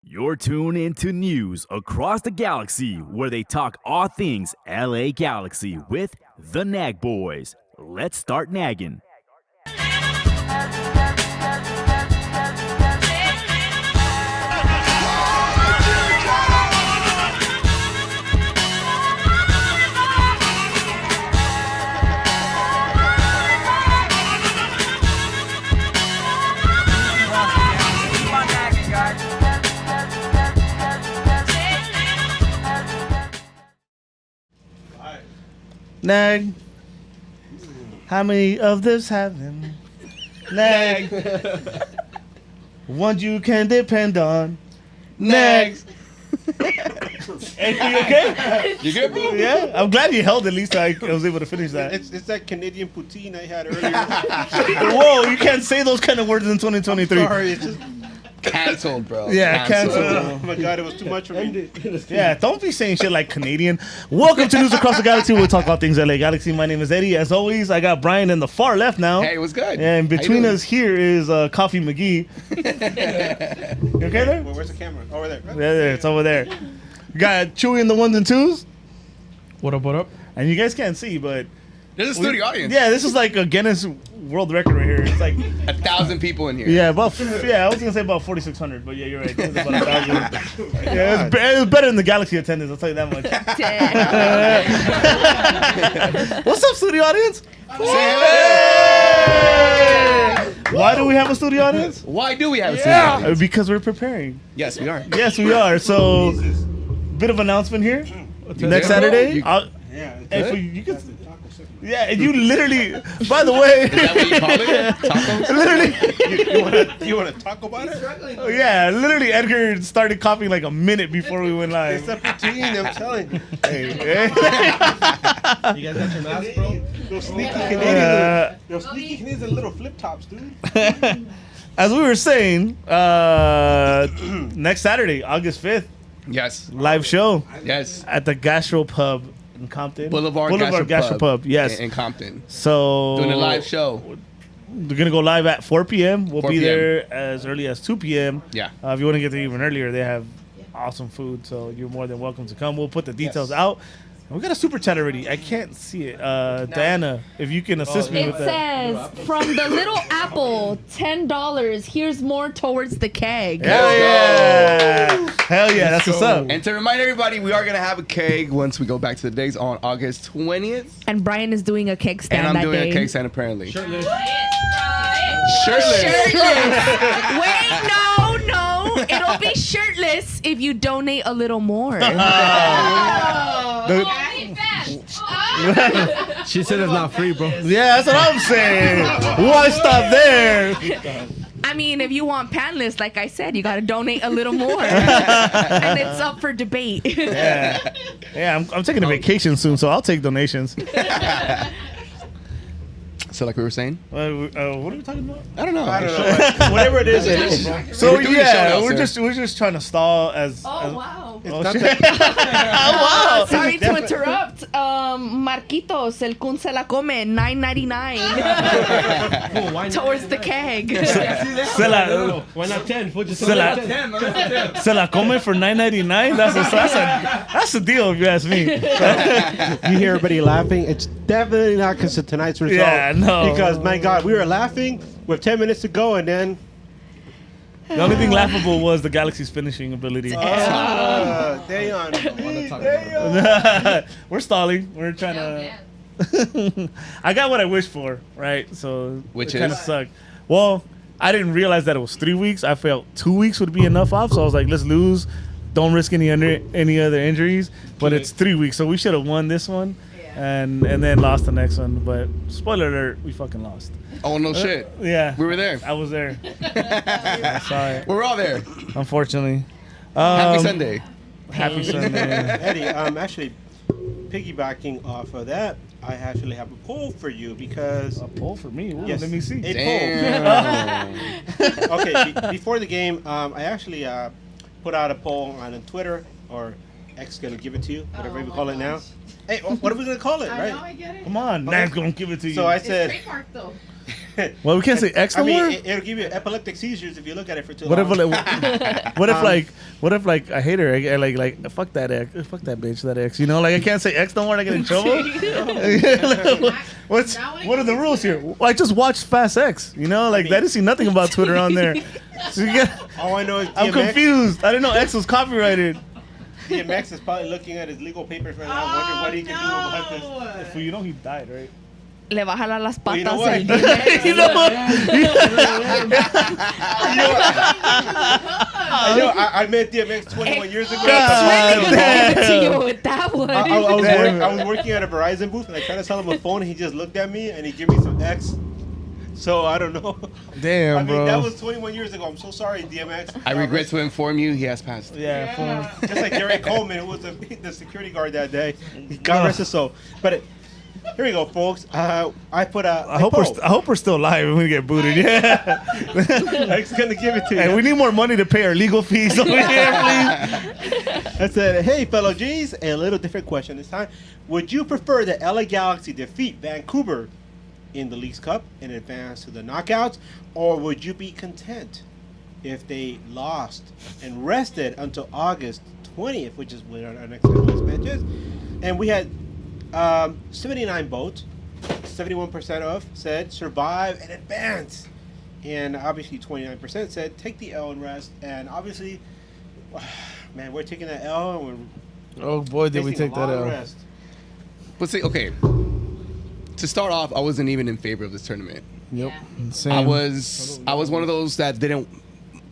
You're tuned into news across the galaxy where they talk all things LA Galaxy with the Nag Boys. Let's start nagging. Nag, how many of this happened? Nag, one you can depend on. Nag. Hey, you okay? You good, bro? Yeah, I'm glad you held. At least I was able to finish that. It's that Canadian poutine I had earlier. Whoa, you can't say those kind of words in 2023. Sorry, it's just Canceled, bro. Yeah, canceled. oh my god, it was too much for me. Yeah, don't be saying shit like Canadian. Welcome to News Across the Galaxy. We'll talk about things LA Galaxy. My name is Eddie. As always, I got Brian in the far left now. Hey, what's good? And between us here is Coffee McGee. You okay there? Well, where's the camera? Over there. Right? There, it's over there. You got Chewy in the ones and twos. What up, what up? And you guys can't see, but There's a studio audience. yeah, this is like a Guinness World Record right here. It's like 1,000 people in here. I was gonna say about 4,600, but yeah, you're right. It was about 1,000. Yeah, it was better than the Galaxy attendance. I'll tell you that much. What's up, studio audience? Hey! Why do we have a studio audience? Why do we have a studio audience? Because we're preparing. Yes, we are. Yes, we are. So, bit of announcement here. Next Saturday. Yeah. You can. Yeah, and you literally. By the way. Is that what you call it? Tacos? Literally. You want to talk about it? Oh, yeah, literally Edgar started coughing like a minute before we went live. It's that poutine, I'm telling you. Hey. You guys got your mask, bro? Those sneaky Canadians. Those sneaky Canadians are little flip tops, dude. As we were saying, next Saturday, August 5th, Yes. live show Yes. at the Gastro Pub in Compton. Boulevard Gastro Pub. Yes. In Compton. So Doing a live show. We're gonna go live at 4 p.m. We'll 4 be p.m. there as early as 2 p.m. Yeah. If you want to get there even earlier, they have awesome food, so you're more than welcome to come. We'll put the details out. We got a super chat already. I can't see it. Diana, if you can assist me It with that. says, from the little apple, $10. Here's more towards the keg. Hell yeah! Hell yeah! That's what's up. And to remind everybody, we are going to have a keg once we go back to the days on August 20th. And Brian is doing a keg stand And I'm that doing day. a keg stand apparently. Shirtless. Shirtless. Wait, no. It'll be shirtless if you donate a little more. She said it's not free, bro. Yeah, that's what I'm saying. Why stop there? I mean, if you want panless, like I said, you got to donate a little more. And it's up for debate. Yeah, I'm taking a vacation soon, so I'll take donations. So like we were saying? What are we talking about? I don't know. Whatever it is, it is. So We're doing a show now, we're sir. just trying to stall as. wow. Oh, not shit. Oh, sorry to interrupt. Marquitos, el kun se la come, $9.99. Towards the keg. Se la, Why not 10? Fool, just Se la- 10. se la come for $9.99. That's a deal if you ask me. You hear everybody laughing. It's definitely not because of tonight's result. Yeah, no. Because, my God, we were laughing with 10 minutes to go, and then... The only thing laughable was the Galaxy's finishing ability. Dayon. We're stalling. We're trying to. I got what I wished for, right? So Which it kind of is? sucked. Well, I didn't realize that it was 3 weeks. I felt 2 weeks would be enough off, so I was like, let's lose. Don't risk any other injuries. But it's 3 weeks, so we should have won this one, and then lost the next one. But spoiler alert, we fucking lost. Oh, no shit. Yeah, We were there. I was there. I saw it. We're all there. Unfortunately. Happy Sunday. Happy Sunday. Eddie, actually, piggybacking off of that, I actually have a poll for you because... A poll for me? Ooh, Yes. Let me see. A Damn. poll. Okay, before the game, I actually put out a poll on Twitter or X gonna give it to you, whatever we call it now. Hey, what are we gonna call it, right? Come on, Nag's gonna give it to you. So I said, though. well, we can't say X no I mean, more. it'll give you epileptic seizures if you look at it for too What if, long. what if like I hate her? I like fuck that X, fuck that bitch, that X. You know, like I can't say X no more. And I get in trouble. What are the rules here? Well, I just watched Fast X. You know, like I didn't see nothing about Twitter on there. So All I know is I'm DMX, confused. I didn't know X was copyrighted. DMX is probably looking at his legal papers right now, wondering what he can do about this. So you know he died, right? Le va a jalar las Well, patas you know what? el DMX. You know what? I met DMX 21 years ago. God Really damn. good to you with that one. I Damn. was working at a Verizon booth and I tried to sell him a phone and he just looked at me and he gave me some X. So I don't know. Damn, I mean, bro. that was 21 years ago. I'm so sorry, DMX. I regret to inform you, he has passed. Yeah. Just like Gary Coleman, who was the security guard that day. God rest his soul. But here we go, folks. I put a. I hope we're still live when we get booted. Yeah. X gonna give it to you. Hey, we need more money to pay our legal fees over here, please. I said, hey, fellow G's, a little different question this time. Would you prefer the LA Galaxy defeat Vancouver in the Leagues Cup and advance to the knockouts, or would you be content if they lost and rested until August 20th, which is when our next match is? And we had 79 votes, 71% of said survive and advance, and obviously 29% said take the L and rest. And obviously, man, we're taking that L and we're Oh boy, did we facing take a that long out. rest. But see, okay. To start off, I wasn't even in favor of this tournament. Yep. Same. I was one of those that didn't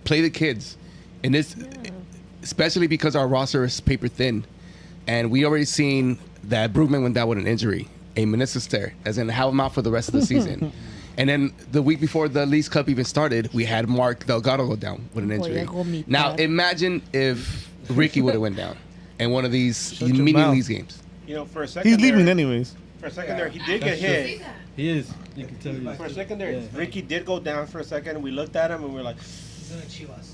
play the kids, and this, especially because our roster is paper thin, and we already seen that Brugman went down with an injury, a meniscus tear, as in have him out for the rest of the season. And then the week before the Leagues Cup even started, we had Mark Delgado go down with an injury. Now imagine if Ricky would have went down in one of these your mini mouth. Leagues games. You know, for a second He's leaving there, anyways. For a second there, he did get hit. He is. You can tell. For a second there, Ricky did go down for a second, and we looked at him and we were like,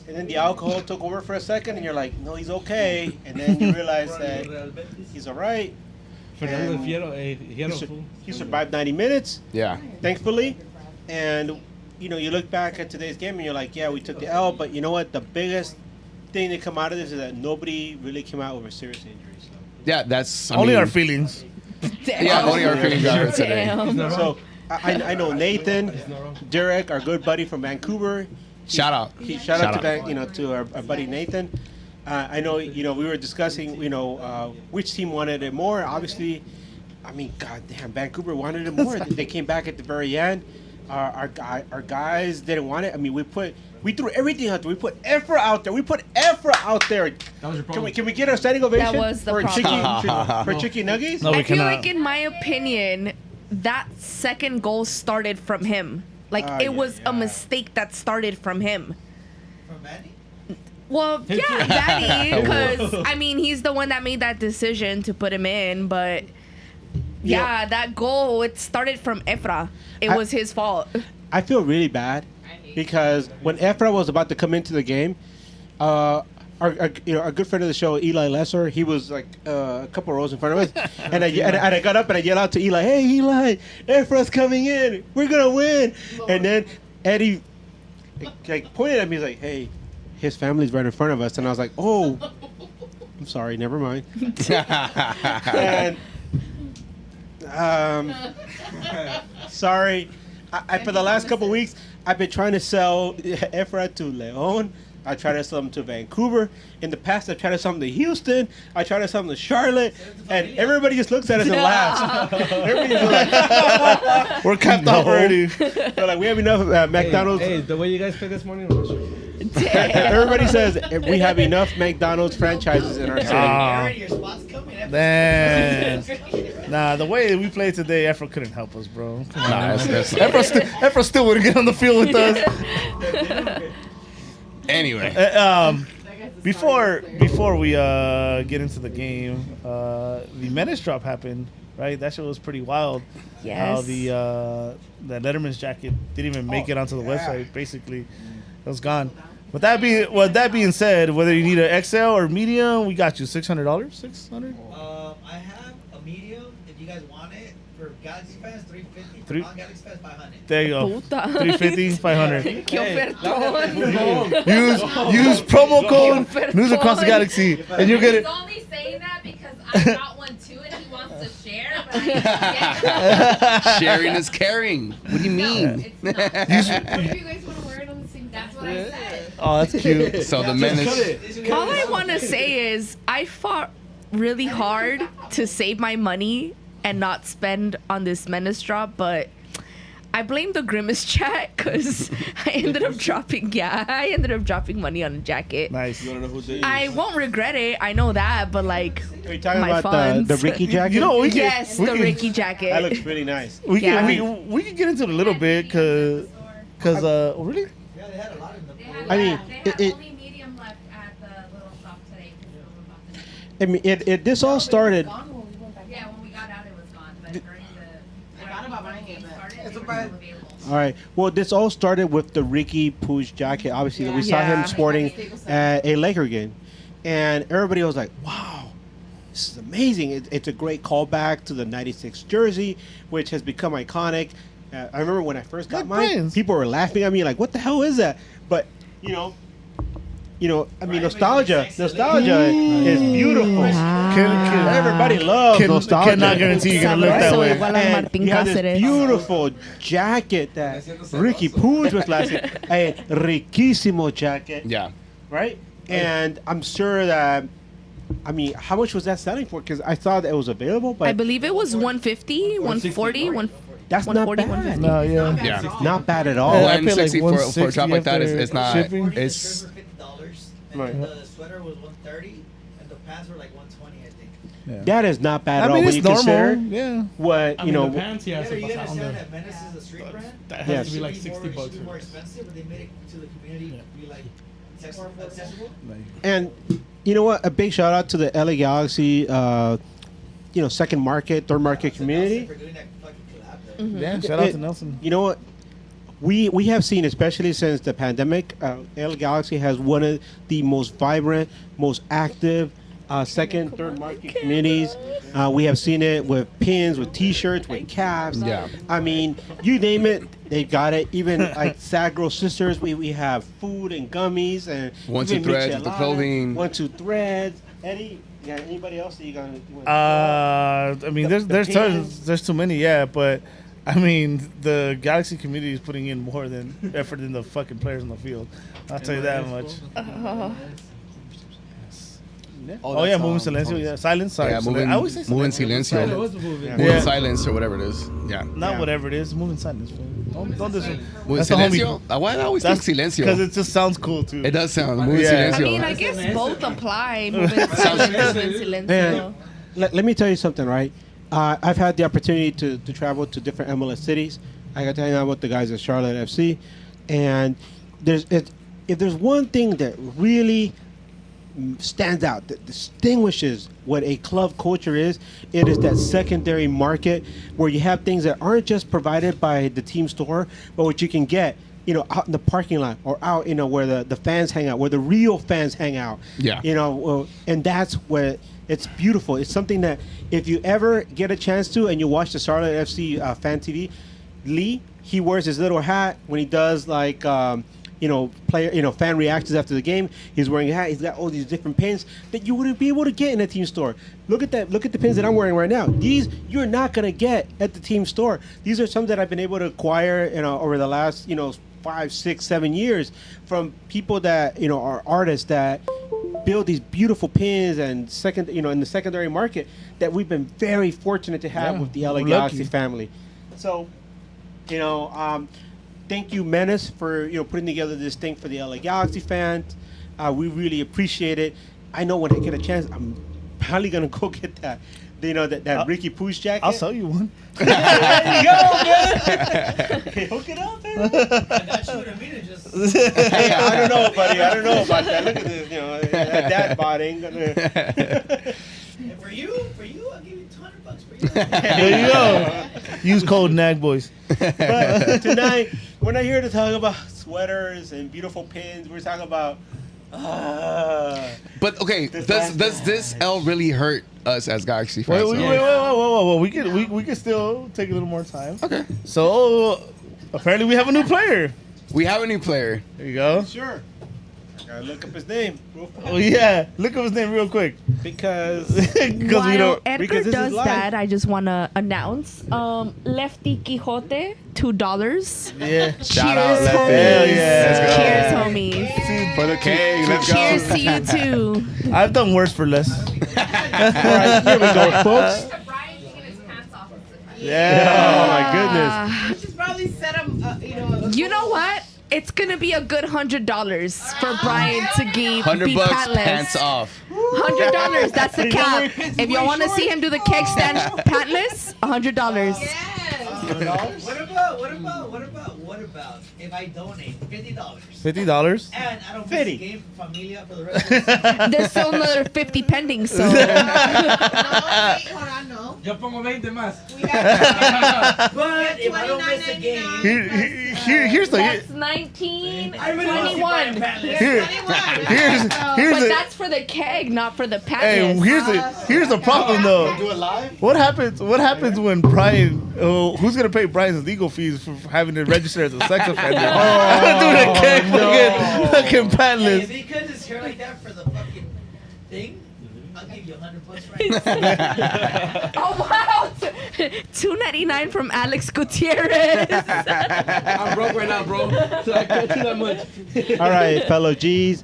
and then the alcohol took over for a second, and you're like, no, he's okay. And then you realize that he's all right. Fernando And Fierro, he survived 90 minutes, Yeah. thankfully. And, you know, you look back at today's game and you're like, yeah, we took the L. But you know what? The biggest thing that come out of this is that nobody really came out with a serious injury. So. Yeah, that's Only mean, our feelings. Yeah, only our feelings are hurt today. Damn. So I know Nathan, Derek, our good buddy from Vancouver. Shout out. Shout out to our buddy Nathan. I know we were discussing which team wanted it more. Obviously, I mean, goddamn, Vancouver wanted it more. They came back at the very end. Our guys didn't want it. I mean, we threw everything out there. We put Efra out there. That was your problem. Can we get a standing ovation That was the for problem. Chicky Nuggies? No, we I feel cannot. like, in my opinion, that second goal started from him. Like, it was a mistake that started from him. From Manny? Well, yeah, Vanny, because, I mean, he's the one that made that decision to put him in, but, yeah, that goal, it started from Efra. It was his fault. I feel really bad because when Efra was about to come into the game, our good friend of the show, Eli Lesser, he was like a couple rows in front of us, and I got up and I yelled out to Eli, "Hey Eli, Efra's coming in, we're gonna win!" And then Eddie like pointed at me, he's like, "Hey, his family's right in front of us," and I was like, "Oh, I'm sorry, never mind." And sorry. I for the last couple weeks, I've been trying to sell Efra to Leon. I tried to sell them to Vancouver. In the past, I tried to sell them to Houston. I tried to sell them to Charlotte. And everybody just looks at us and laughs. Everybody's like, We're capped off already. they're like, we have enough McDonald's. Hey, the way you guys played this morning was Everybody says we have enough McDonald's franchises in our city. Aaron, your spot's coming. Man. Nah, the way we played today, Efra couldn't help us, bro. Come on, Nah, man. that's Efra still wouldn't get on the field with us. Anyway. Before we get into the game, the Menace drop happened, right? That shit was pretty wild. Yes. How the Letterman's jacket didn't even make it onto the website. Basically, it was gone. With that being said, whether you need an XL or medium, we got you $600. $600. I have a medium. If you guys want it, for Galaxy fans, $350. For Three- non-Galaxy fans, $500. There you go. Puta. 350, 500. Qué ofertón. Use promo code News Across the Galaxy, and you'll get it. He's only saying that because I got one too and he wants to share, but I can't get Sharing is caring. What do you mean? It's not. What if you guys want to wear it on the same? That's what I said. Oh, that's cute. So the menace. All I want to say is I fought really hard to save my money and not spend on this Menace drop, but I blame the Grimace chat because I ended up dropping money on a jacket. Nice. I won't regret it. I know that, but like, Are you talking my about funds. the Ricky jacket? You know, we can, yes, we the can, Ricky jacket. That looks really nice. We can, Yeah. we can get into it a little bit because really. Yeah, they had a lot in the They had, I mean, they had it- only medium left at the little shop today. 'Cause no one bought them. I mean, this all started. Yeah, when we got out, it was gone. But during the game started, they were still bad. available. All right. Well, this all started with the Ricky Puig jacket. Obviously, that we saw him Yeah. sporting at a Laker game, and everybody was like, "Wow, this is amazing!" It's a great callback to the '96 jersey, which has become iconic. I remember when I first got Good mine, brains. people were laughing at me like, "What the hell is that?" But I mean, nostalgia is beautiful. Everybody loves nostalgia. Cannot guarantee you're gonna look that So way. igual a And Martín you have this Cáceres. beautiful jacket that Ricky Puig was last year. A riquísimo jacket, Yeah. right? And I'm sure that, I mean, how much was that selling for? Because I saw that it was available, but I believe it was 150, 140, that's not 140, bad. 150. No, yeah. Yeah. Not bad at all. Yeah, I feel 160 like for a drop like that is 160 it's not. shipping. It's for $50, and Right. the sweater was $130, and the pants were like $120, I think. That is not bad I at all mean, when it's you normal. consider Yeah. what, I you mean, know, the pants he has Yeah, to you pass on understand there. that Menace is a street brand. That has Yes. to be like It should 60 bucks. It should be more expensive, but they made it to the community be like accessible. and you know what? A big shout out to the LA Galaxy, second market, third market community. For doing that fucking collab there. Yeah. Shout out It- to Nelson. You know what? We have seen, especially since the pandemic, LA Galaxy has one of the most vibrant, most active second, third market communities. We have seen it with pins, with T-shirts, with caps. Yeah. I mean, you name it, they've got it. Even like Sagro Sisters, we have food and gummies and One, Two even Threads with the micheladas, clothing. 1, 2 Threads. Eddie, you got anybody else that you got? I mean, The there's pins. tons, there's too many, yeah, but I mean, the Galaxy community is putting in more than effort than the fucking players on the field. I'll tell you that much. Oh yeah, moving silencio, yeah, silence. Sorry, Yeah, moving, I always say moving silence. silencio. What's the movie? Yeah. Moving Yeah. silence or whatever it is. Yeah. Not whatever it is, moving silence. Don't dis- Moving That's the homie. silencio? Why do I always think silencio? because it just sounds cool too. It does sound moving Yeah. I silencio. mean, I guess both apply. Moving silence, moving silencio. Man, let me tell you something, right? I've had the opportunity to travel to different MLS cities. I got to hang out with the guys at Charlotte FC, and if there's one thing that really stands out, that distinguishes what a club culture is, it is that secondary market where you have things that aren't just provided by the team store, but what you can get, out in the parking lot or out, where the fans hang out, where the real fans hang out. Yeah. And that's where it's beautiful. It's something that if you ever get a chance to and you watch the Charlotte FC fan TV, Lee, he wears his little hat when he does like fan reactions after the game. He's wearing a hat. He's got all these different pins that you wouldn't be able to get in a team store. Look at that. Look at the pins that I'm wearing right now. These you're not gonna get at the team store. These are some that I've been able to acquire, over the last 5, 6, 7 years from people that are artists that build these beautiful pins and in the secondary market that we've been very fortunate to have Yeah, with the LA we're Galaxy lucky. family. So, thank you, Menace, for putting together this thing for the LA Galaxy fans. We really appreciate it. I know when I get a chance, I'm probably gonna go get that. That Ricky Puig jacket. I'll sell you one. There you go, man. Hook it up, man. I got you what I mean. It just Hey, I don't know, buddy. I don't know about that. Look at this. That bot ain't gonna. and for you, I'll give you $200 for you. There you go. Use code NAGBOYS. But tonight, we're not here to talk about sweaters and beautiful pins. We're talking about. But okay, does this L really hurt us as Galaxy Wait, fans? whoa. We can still take a little more time. Okay. So apparently we have a new player. We have a new player. There you go. Sure. Gotta look up his name. Oh yeah, look up his name real quick. Because Because we While don't. Edgar because this is does live. that, I just want to announce Lefty Quixote, $2. Yeah. Shout out, Cheers, Lefty. Hell yeah. Let's go. Cheers, homies. For the king. Let's Cheers go. to you too. I've done worse for less. all right, here we go, folks. Brian taking his pants off. Oh my goodness. You should probably set him, You know what? It's gonna be a good $100 for Brian to be $100 patless. pants off. $100. That's the You know where cap. he pins If his y'all want to way see him do the keg stand patless, $100. yes. What about if I donate $50 $50. and I don't miss 50. a game for Familia for the rest of the season? There's still another 50 pending, so No, wait, hold on, no. Yo pongo 20 más. We have But if I don't miss a game, Here's the that's 19, I really want to see 21. Brian Patless. here, here's But the that's for the keg, not for the hey patless. here's the problem though. Do it live? What happens when Brian? Who's gonna pay Brian's legal fees for having to register as a sex offender? Dude, a keg fucking Hey, patless. if he cuts his hair like that for the fucking thing, I'll give you $100 right now. Oh wow, $2.99 from Alex Gutierrez. I'm broke right now, bro. So I can't do that much. All right, fellow G's.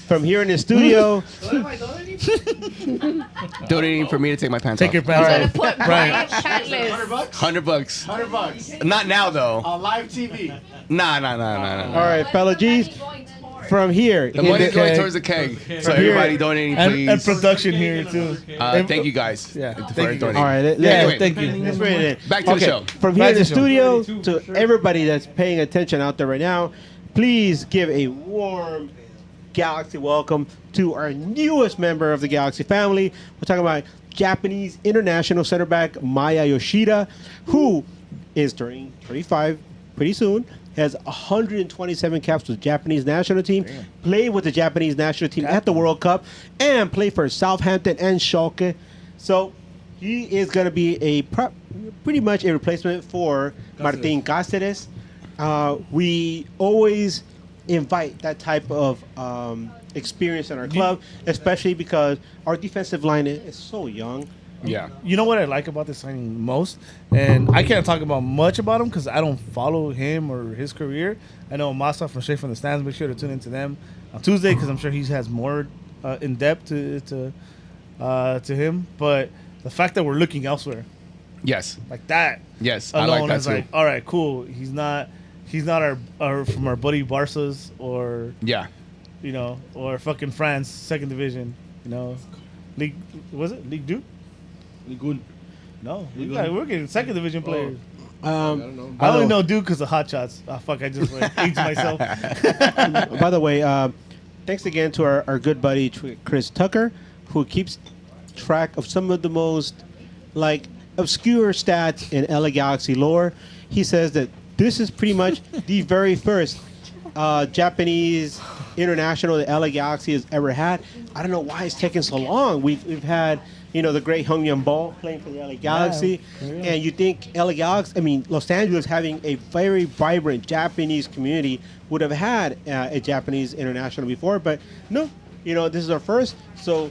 From here in the studio. What am I donating? Donating for me to take my pants Take off. your Gonna pants put off, Brian Brian. patless. $100. $100 Not now though. on live TV. Nah. All right, fellow G's. From here, The in money's the- going keg. towards the keg. So From here- everybody donating, And please. production here too. Thank you guys. Yeah, for thank you. donating. All right, Yeah, Anyway, thank you. let's bring it in. Back to the show. From here Back in the to the show. studio to everybody that's paying attention out there right now, please give a warm Galaxy welcome to our newest member of the Galaxy family. We're talking about Japanese international center back Maya Yoshida, who is turning 35 pretty soon. Has 127 caps with the Japanese national team. Played with the Japanese national team at the World Cup, and played for Southampton and Schalke. So he is going to be pretty much a replacement for Martin Cáceres. We always invite that type of experience in our club, especially because our defensive line is so young. Yeah. You know what I like about this signing most, and I can't talk about much about him because I don't follow him or his career. I know Masa from Straight from the Stands. Make sure to tune into them on Tuesday because I'm sure he has more in depth to him. But the fact that we're looking elsewhere Yes. like that Yes. I alone like that is too. like, all right, cool. He's not our from our buddy Barca's or Yeah. or fucking France second division. League was it League Two? Ligun. No, we're getting second division players. I don't know. I only know Duke because of Hot Shots. Oh, fuck, I just aged myself. By the way, thanks again to our good buddy Chris Tucker, who keeps track of some of the most obscure stats in LA Galaxy lore. He says that this is pretty much the very first Japanese international that LA Galaxy has ever had. I don't know why it's taking so long. We've had the great Hong Young Ball playing for the LA Galaxy, and you think Los Angeles having a very vibrant Japanese community would have had a Japanese international before, but no, this is our first. So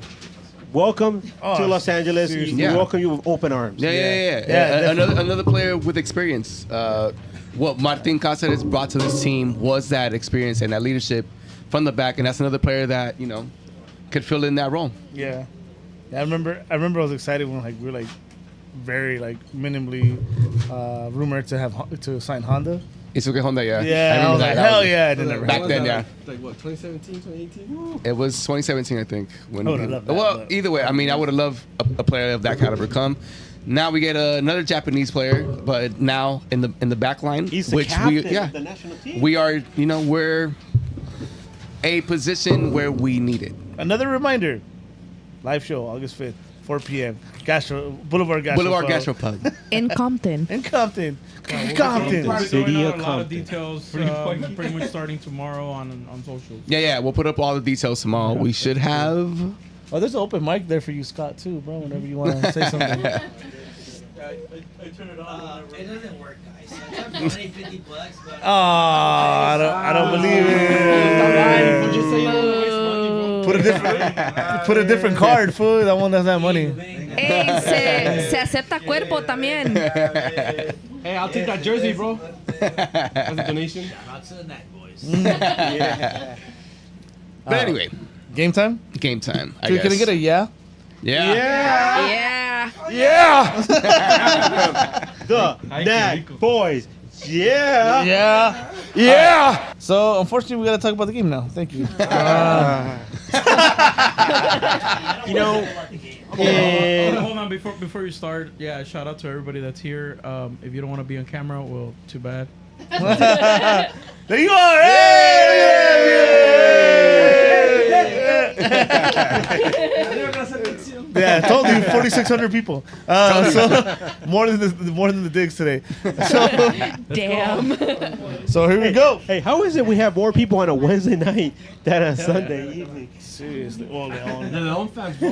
welcome to Los Angeles. seriously. We Yeah. welcome you with open arms. Yeah. Another player with experience. What Martin Cáceres brought to this team was that experience and that leadership from the back, and that's another player that could fill in that role. Yeah. I remember I was excited when we were very minimally rumored to sign Honda. Isuke Honda, yeah. Yeah, I was like, That hell was- yeah, I didn't Back then, yeah. Like what, 2017, 2018? It was 2017, I think. When I would've loved that, well, but- either way, I would have loved a player of that caliber come. Now we get another Japanese player, but now in the back line, He's the which captain we of the national team. we are, we're a position where we need it. Another reminder. Live show, August 5th. 4 p.m. Boulevard Boulevard Gastropub. Gastropub. In Compton. In Compton. We'll Compton. be City throwing out of a lot of Compton. details pretty much starting tomorrow on social. Yeah. We'll put up all the details tomorrow. We should have. Oh, there's an open mic there for you, Scott, too, bro, whenever you want to say something. I turn it on. It doesn't work, guys. Sometimes money, $50, but Oh, I don't believe it. Put a different card, fool. That one doesn't have money. Hey, se acepta cuerpo también. Hey, I'll take that jersey, bro. As a donation. shout out to the Night Boys. But anyway, Game time? game time. I Dude, can I guess. get a yeah? Yeah. Yeah. The Nag Boys. Yeah. Yeah. So, unfortunately, we got to talk about the game now. Thank you. You know, Hold on, before you start, yeah, shout out to everybody that's here. If you don't want to be on camera, well, too bad. There you are. Yeah, I told you, 4,600 people. So more than the digs today. Damn. So here we go. hey, how is it we have more people on a Wednesday night than a Sunday evening? Seriously, well, They're their own fans, bro.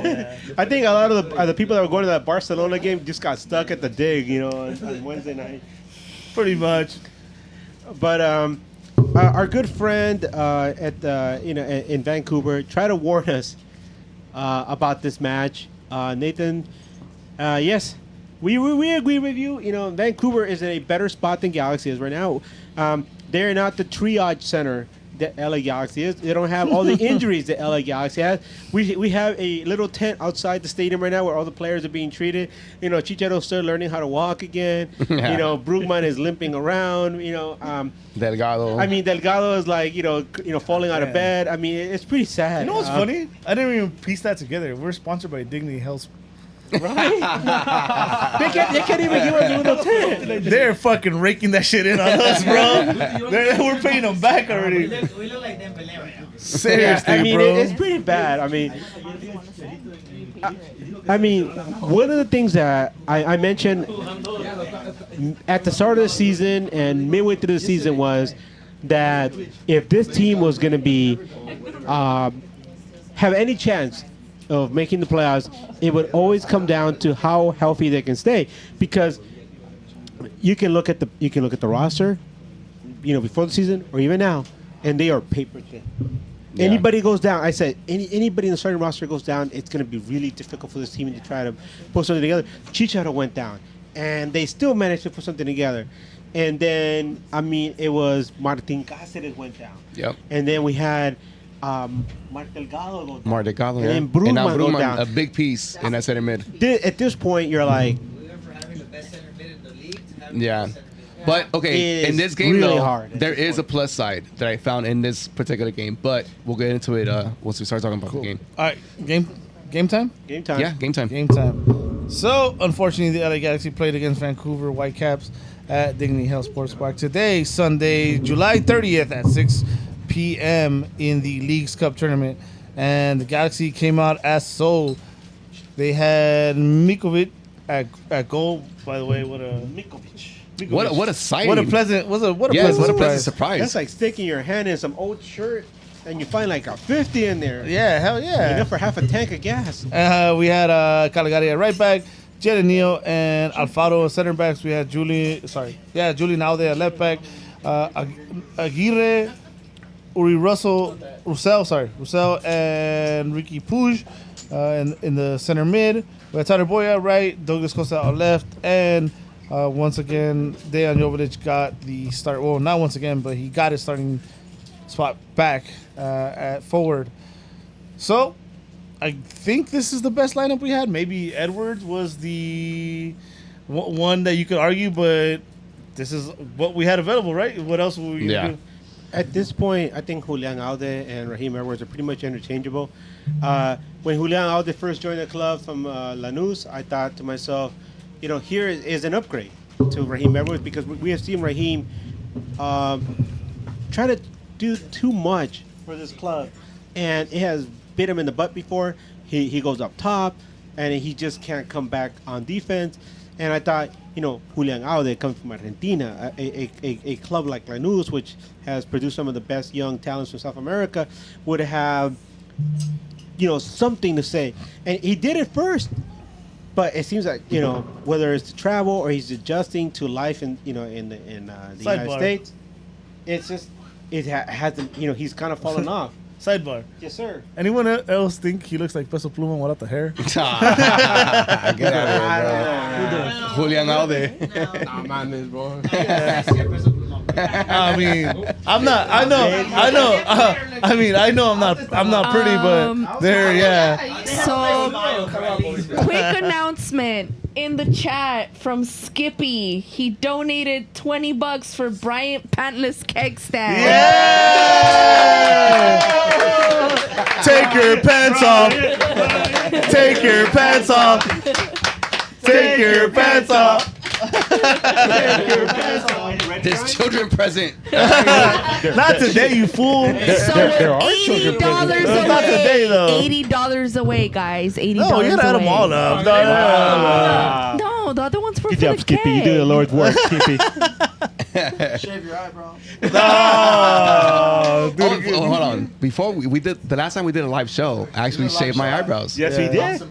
I think a lot of the people that were going to that Barcelona game just got stuck at the dig, you know, on Wednesday night. pretty much. But our good friend in Vancouver tried to warn us about this match. Nathan, yes, we agree with you. You know, Vancouver is in a better spot than Galaxy is right now. They're not the triage center that LA Galaxy is. They don't have all the injuries that LA Galaxy has. We have a little tent outside the stadium right now where all the players are being treated. You know, Chicharo's still learning how to walk again. You know, Brugman is limping around. You know, Delgado. I mean, Delgado is like, falling out of bed. I mean, it's pretty sad. You know what's funny? I didn't even piece that together. We're sponsored by Dignity Health. Right? they can't even give us a little tent. They're fucking raking that shit in on us, bro. We're paying them back We already. look like Dembele right now. Seriously, I mean, bro. it's pretty bad. I mean, one of the things that I mentioned at the start of the season and midway through the season was that if this team was going to be have any chance of making the playoffs, it would always come down to how healthy they can stay. Because you can look at the roster, before the season or even now, and they are paper thin. Yeah. Anybody goes down, I said, anybody in the starting roster goes down, it's going to be really difficult for this team to try to put something together. Chicharo went down, and they still managed to put something together. And then, it was Martin Cáceres went down. Yep. And then we had Mark Delgado go down. Mark Delgado, And yeah. then Brugman now go Brugman, down. a big piece in that center mid. At this point, you're like, We went from having the best center mid in the league to having Yeah. the best center mid. But It okay, is in this game really though, hard at there this is a plus side that I found in this particular game. But we'll get into it once we start talking about the game. All right, game time? game time. Yeah, game time. Game time. So, unfortunately, the LA Galaxy played against Vancouver Whitecaps at Dignity Health Sports Park today, Sunday, July 30th at 6 p.m. in the Leagues Cup tournament. And the Galaxy came out as so. They had Mikovic at goal. By the way, what a sighting. what a pleasant Yes, what a surprise. pleasant surprise. That's like sticking your hand in some old shirt and you find like a 50 in there. Yeah, hell yeah. Enough for half a tank of gas. We had Caligari at right back, Jed Neal and Alfaro at center backs. We had Julie Naude at left back, Aguirre, Russell, and Ricky Puig in the center mid. We had Tyler Boya at right, Douglas Costa on left, and once again, Dejan Jovic got the start. Well, not once again, but he got his starting spot back at forward. So, I think this is the best lineup we had. Maybe Edwards was the one that you could argue, but this is what we had available, right? What else were we gonna do? At this point, I think Julian Alde and Raheem Edwards are pretty much interchangeable. When Julian Alde first joined the club from Lanús, I thought to myself, here is an upgrade to Raheem Edwards because we have seen Raheem try to do too much for this club, and it has bit him in the butt before. He goes up top, and he just can't come back on defense. And I thought, Julian Aude coming from Argentina, a club like Lanús, which has produced some of the best young talents from South America, would have, something to say. And he did it first. But it seems like, whether it's the travel or he's adjusting to life in the United States, it's just, hasn't, he's kind of fallen off. Sidebar. Yes, sir. Anyone else think he looks like Peso Pluma without the hair? Get out of here, bro. Julian Alde. Nah, man, this, bro. I mean, I'm not. I know. I mean, I know I'm not pretty, but there, yeah. So, quick announcement in the chat from Skippy. He donated $20 for Bryant Pantless Keg Stand. Yeah! Take your pants off. Take your pants off. Take your pants off. There's children present. Not today, you fool. So we're $80 away. Not today, though. $80 away, guys. $80 No, you gotta add them all up. No, the other ones were Good for job, the Skippy. You keg. do the Lord's work, Skippy. Shave your eyebrow. No, Oh, hold on. Before we did the last time we did a live show, I actually shaved my eyebrows. Yes, we did.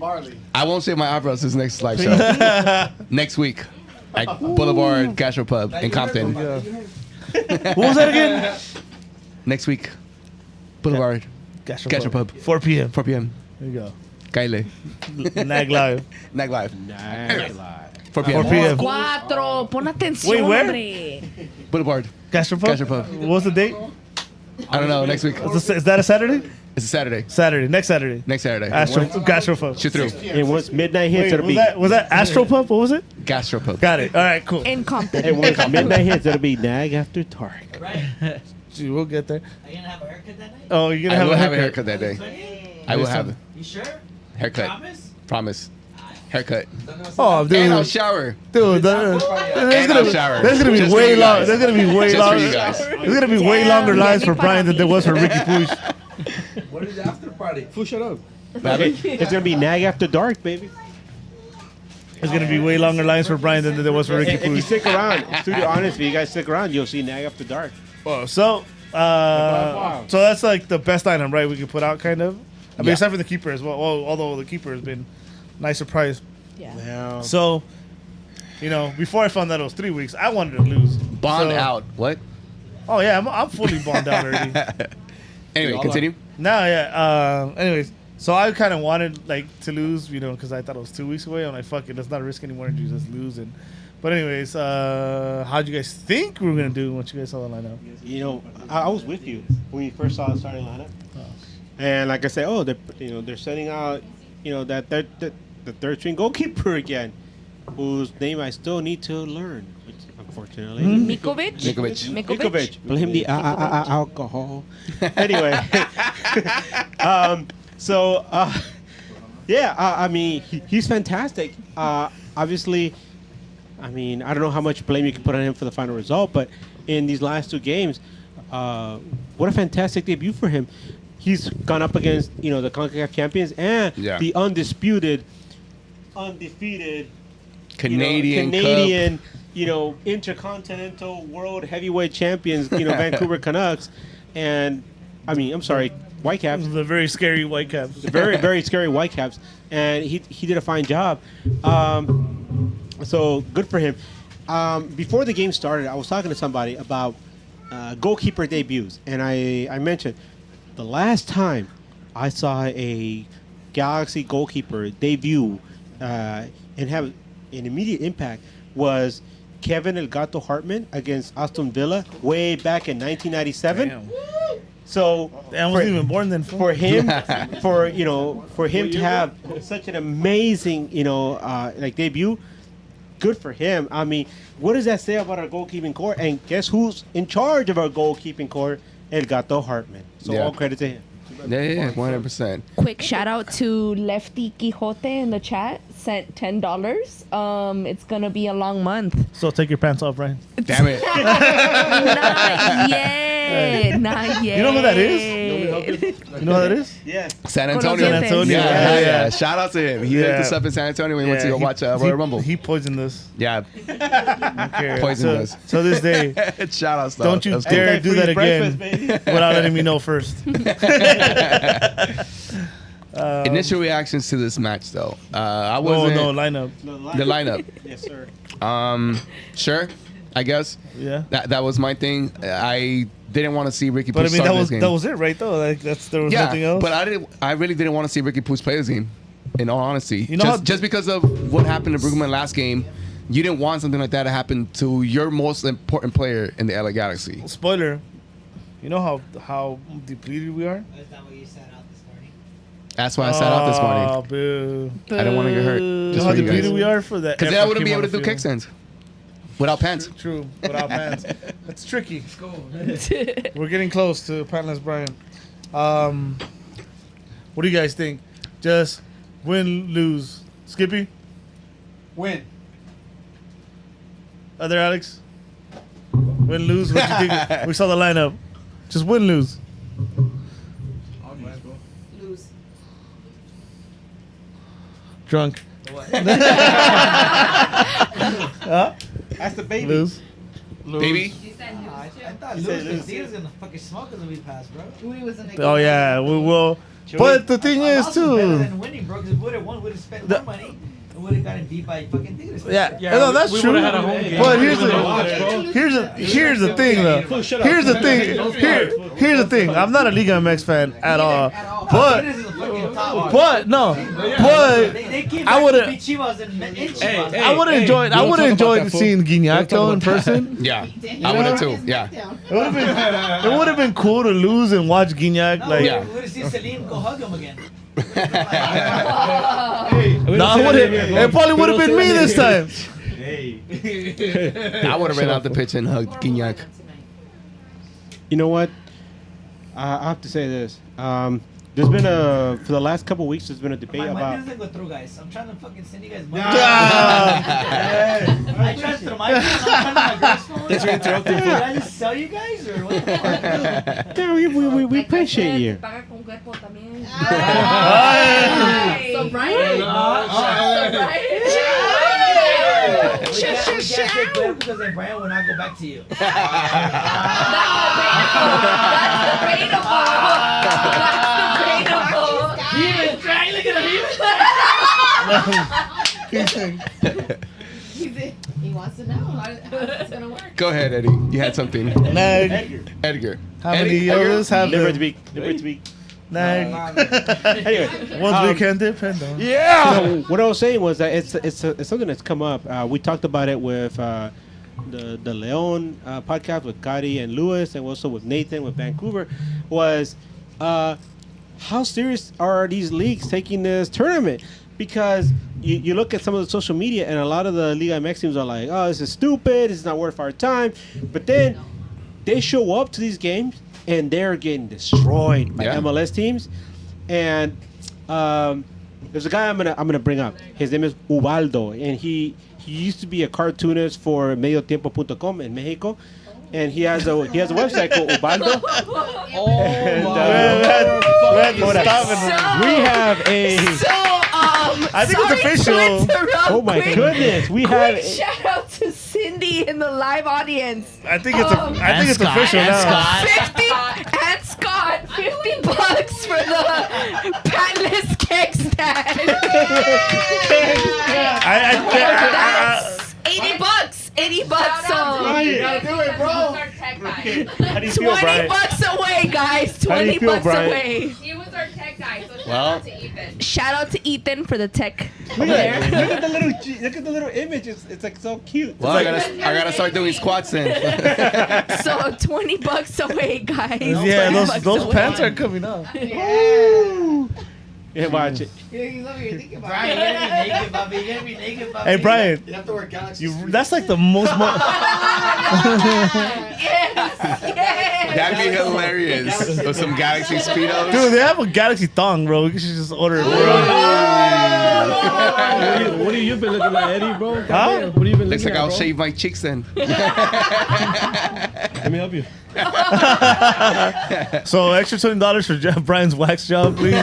I won't shave my eyebrows this next live show. Next week at Boulevard Gastropub in Compton. What was that again? Next week, Boulevard Gastropub. 4 p.m. 4 p.m. There you go. Kyle. Nag Live. Nag Live. 4 4 p.m. p.m. Cuatro. Pon atención, Wait, where? hombre. Boulevard. Gastropub? Gastropub. What's the date? I don't know. Next week. Is that a Saturday? It's a Saturday. Saturday. Next Saturday. Next Saturday. Gastropub. Shoot through. And once midnight hits, Wait, it'll be. was that Astropub? What was it? Gastropub. Got it. All right, cool. In Compton. And once midnight hits, it'll be Nag After Dark. Right. Gee, we'll get there. Are you gonna have a haircut that night? Oh, you're I gonna will have have a a haircut. haircut that day. I will have You sure? haircut. Promise? Promise. Haircut. Oh, dude. And I'll shower. Dude, And I'll shower. there's gonna be Just for way you long. guys. There's gonna be way Just for longer. you guys. There's gonna be way longer lines for Brian than there was for Ricky Push. What is the after party? Fool, shut up. It's gonna be Nag After Dark, baby. There's gonna be way longer lines for Brian than there was for Ricky If you Push. stick around, Studio Honest, if you guys stick around, you'll see Nag After Dark. Oh, so that's like the best item, right? We can put out, kind of. I mean, Yeah. except for the keeper as well. Well, although the keeper has been a nice surprise. Yeah. So, before I found that it was 3 weeks, I wanted to lose. Bond So- out. What? Oh yeah, I'm fully bond out already. Anyway, continue. No, yeah. Anyways, so I kind of wanted to lose, because I thought it was 2 weeks away. I'm like, fuck it, let's not risk any more injuries, let's lose. But anyways, how'd you guys think we were gonna do once you guys saw the lineup? I was with you when you first saw the starting lineup, and like I said, they're sending out, that the third string goalkeeper again, whose name I still need to learn, which, unfortunately. Mikovic? Mikovic. Blame the alcohol. Anyway, I mean, he's fantastic. Obviously, I mean, I don't know how much blame you can put on him for the final result, but in these last two games, what a fantastic debut for him. He's gone up against, the CONCACAF champions and the undefeated Canadian, intercontinental world heavyweight champions, Vancouver Canucks, and I mean, I'm sorry, Whitecaps. The very scary Whitecaps. Very, very scary Whitecaps, and he did a fine job. So good for him. Before the game started, I was talking to somebody about goalkeeper debuts, and I mentioned the last time I saw a Galaxy goalkeeper debut and have an immediate impact was Kevin El Gato Hartman against Aston Villa way back in 1997. Damn. So I wasn't even born then. for him, for him to have such an amazing, debut, good for him. I mean, what does that say about our goalkeeping core? And guess who's in charge of our goalkeeping core? El Gato Hartman. So all credit to him. Yeah, 100%. Quick shout out to Lefty Quixote in the chat. Sent $10. It's gonna be a long month. So take your pants off, Brian. Damn it. Not yet. Not yet. You know who that is? You know what that is? Yeah. San Antonio. San Antonio. Yeah, Yeah. Shout out to him. He hooked us up in San Antonio when we went to go watch Royal Rumble. He poisoned us. Yeah, Okay. poisoned us. So this day, Shout out. don't you dare do that again without letting me know first. Initial reactions to this match, though. I Oh wasn't. no, lineup. The lineup. Yes, sir. Sure, I guess. Yeah. That was my thing. I didn't want to see Ricky But I Pooch mean, start that this game. was it, right? Though, like there was nothing else. but I really didn't want to see Ricky Pooch play this game. In all honesty, You know just because of what happened to Brugman last game, you didn't want something like that to happen to your most important player in the LA Galaxy. Spoiler. You know how depleted we are. Is that what you sat out this morning? That's why I sat out this morning. Oh, boo. I didn't want to get hurt. You Just know how for you depleted guys. we are for that. Because then I wouldn't be able to do kickstands without pants. True, without pants. That's tricky. Let's go. We're getting close to Pantless Brian. What do you guys think? Just win, lose. Skippy? Win. Other Alex? Win, lose? What do you think? We saw the lineup. Just win, lose. Lose. Drunk. That's the baby. Lose. Baby? You said who's I too? thought You said Lewis lose. Castillo's gonna fucking smoke us when we pass, bro. Louis was in a Oh, yeah. We will. But the thing is, Loss better too. than winning, bro. Because would have won, would have spent The- more money, and would have gotten beat by fucking Tigres. Yeah, Yeah, no, that's we true. would've had a home game. But We here's would've watched, bro. here's the thing though. Here's the thing. Here's the thing. I'm not a Liga MX fan at all. But Tigres is a fucking top. but no. But They came I back would've- to beat Chivas in Chivas. I would have enjoyed. I would have enjoyed seeing Guignac though in person. Yeah, I would have too. Yeah. It would have been cool to lose and watch Guignac No, like. Yeah. we would have seen Celine go hug him again. No, I would have. It probably would have been me this time. I would have ran out the pitch and hugged Guignac. You know what? I have to say this. There's been for the last couple of weeks, there's been a debate My about. money doesn't go through, guys. I'm trying to fucking send you guys money. Ah. I transfer my phone. I'm trying to my girl's phone. Thanks for interrupting, Did I just sell you guys or what the fuck? Yeah, we appreciate you. Paga con cuerpo también. Ay. So Brian. We can't say good because then Brian will not go back to you. That's debatable. He even tried. Look at him. He wants to know how it's gonna work. Go ahead, Eddie. You had something. Nag. Edgar. How many Edgar? others have Liver to them? be. Liver to be. Nag. Anyway, Ones we can depend on. so what I was saying was that it's something that's come up. We talked about it with the Leon podcast with Gotti and Lewis, and also with Nathan with Vancouver. Was how serious are these leagues taking this tournament? Because you look at some of the social media, and a lot of the Liga MX teams are like, "Oh, this is stupid. This is not worth our time." But then they show up to these games, and they're getting destroyed by Yeah. MLS teams. And there's a guy I'm gonna bring up. His name is Ubaldo, and he used to be a cartoonist for MedioTiempo.com in Mexico, and he has a website called Ubaldo. And, we have a. I think it's official. Oh my goodness, we have. Quick shout out to Cindy in the live audience. I think it's official now. 50 and Scott, $50 for the patentless keg stand. That's $80. $80. So You gotta do it, bro. Our tech guy. How do you feel, Brian? $20 away, guys. How do you feel, $20 Brian? away. He was our tech guy, so shout Well. out to Ethan. Shout out to Ethan for the tech Look over there. at the little image. It's like so cute. Well, I gotta start doing squats then. So $20 away, guys. Yeah, $20 those away. pants are coming up. Yeah, watch it. He's over here thinking about Brian, it. you gotta be naked, Bobby. You gotta be naked, Bobby. Hey, Brian, You have to wear Galaxy. that's like the most. Yes. That'd be hilarious. With some Galaxy Speedos. Dude, they have a Galaxy thong, bro. We should just order it. Bro. What have you been looking like, Eddie, bro? Huh? What have you been Looks looking like I'll at, bro? shave my cheeks then. Let me help you. So extra $20 for Jeff Brian's wax job, please. You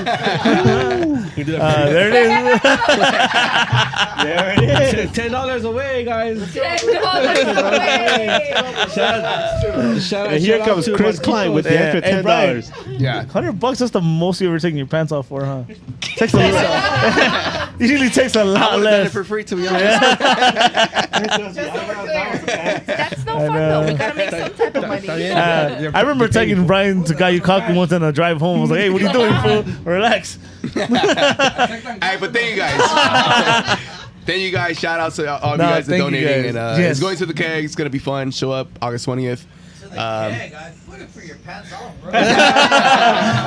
do that There it is. There it is. $10 away, guys. $10 away. Shout And here comes to Chris Klein with the Yeah. extra Hey, Brian. $10. Yeah. $100. That's the most you ever taken your pants off for, huh? Takes a lot. Usually takes a I lot would have done it less. for free, to be honest. That's no fun though. We gotta make some type of money. I remember taking Brian to Gayukaku once on a drive home. I was like, "Hey, what are you doing, fool? Relax." All right, but thank you guys. Thank you guys. Shout out to all of you guys that thank you donating. guys. And Yes. it's going to the keg. It's gonna be fun. Show up August 20th. So the keg, I put it for your pants off, bro.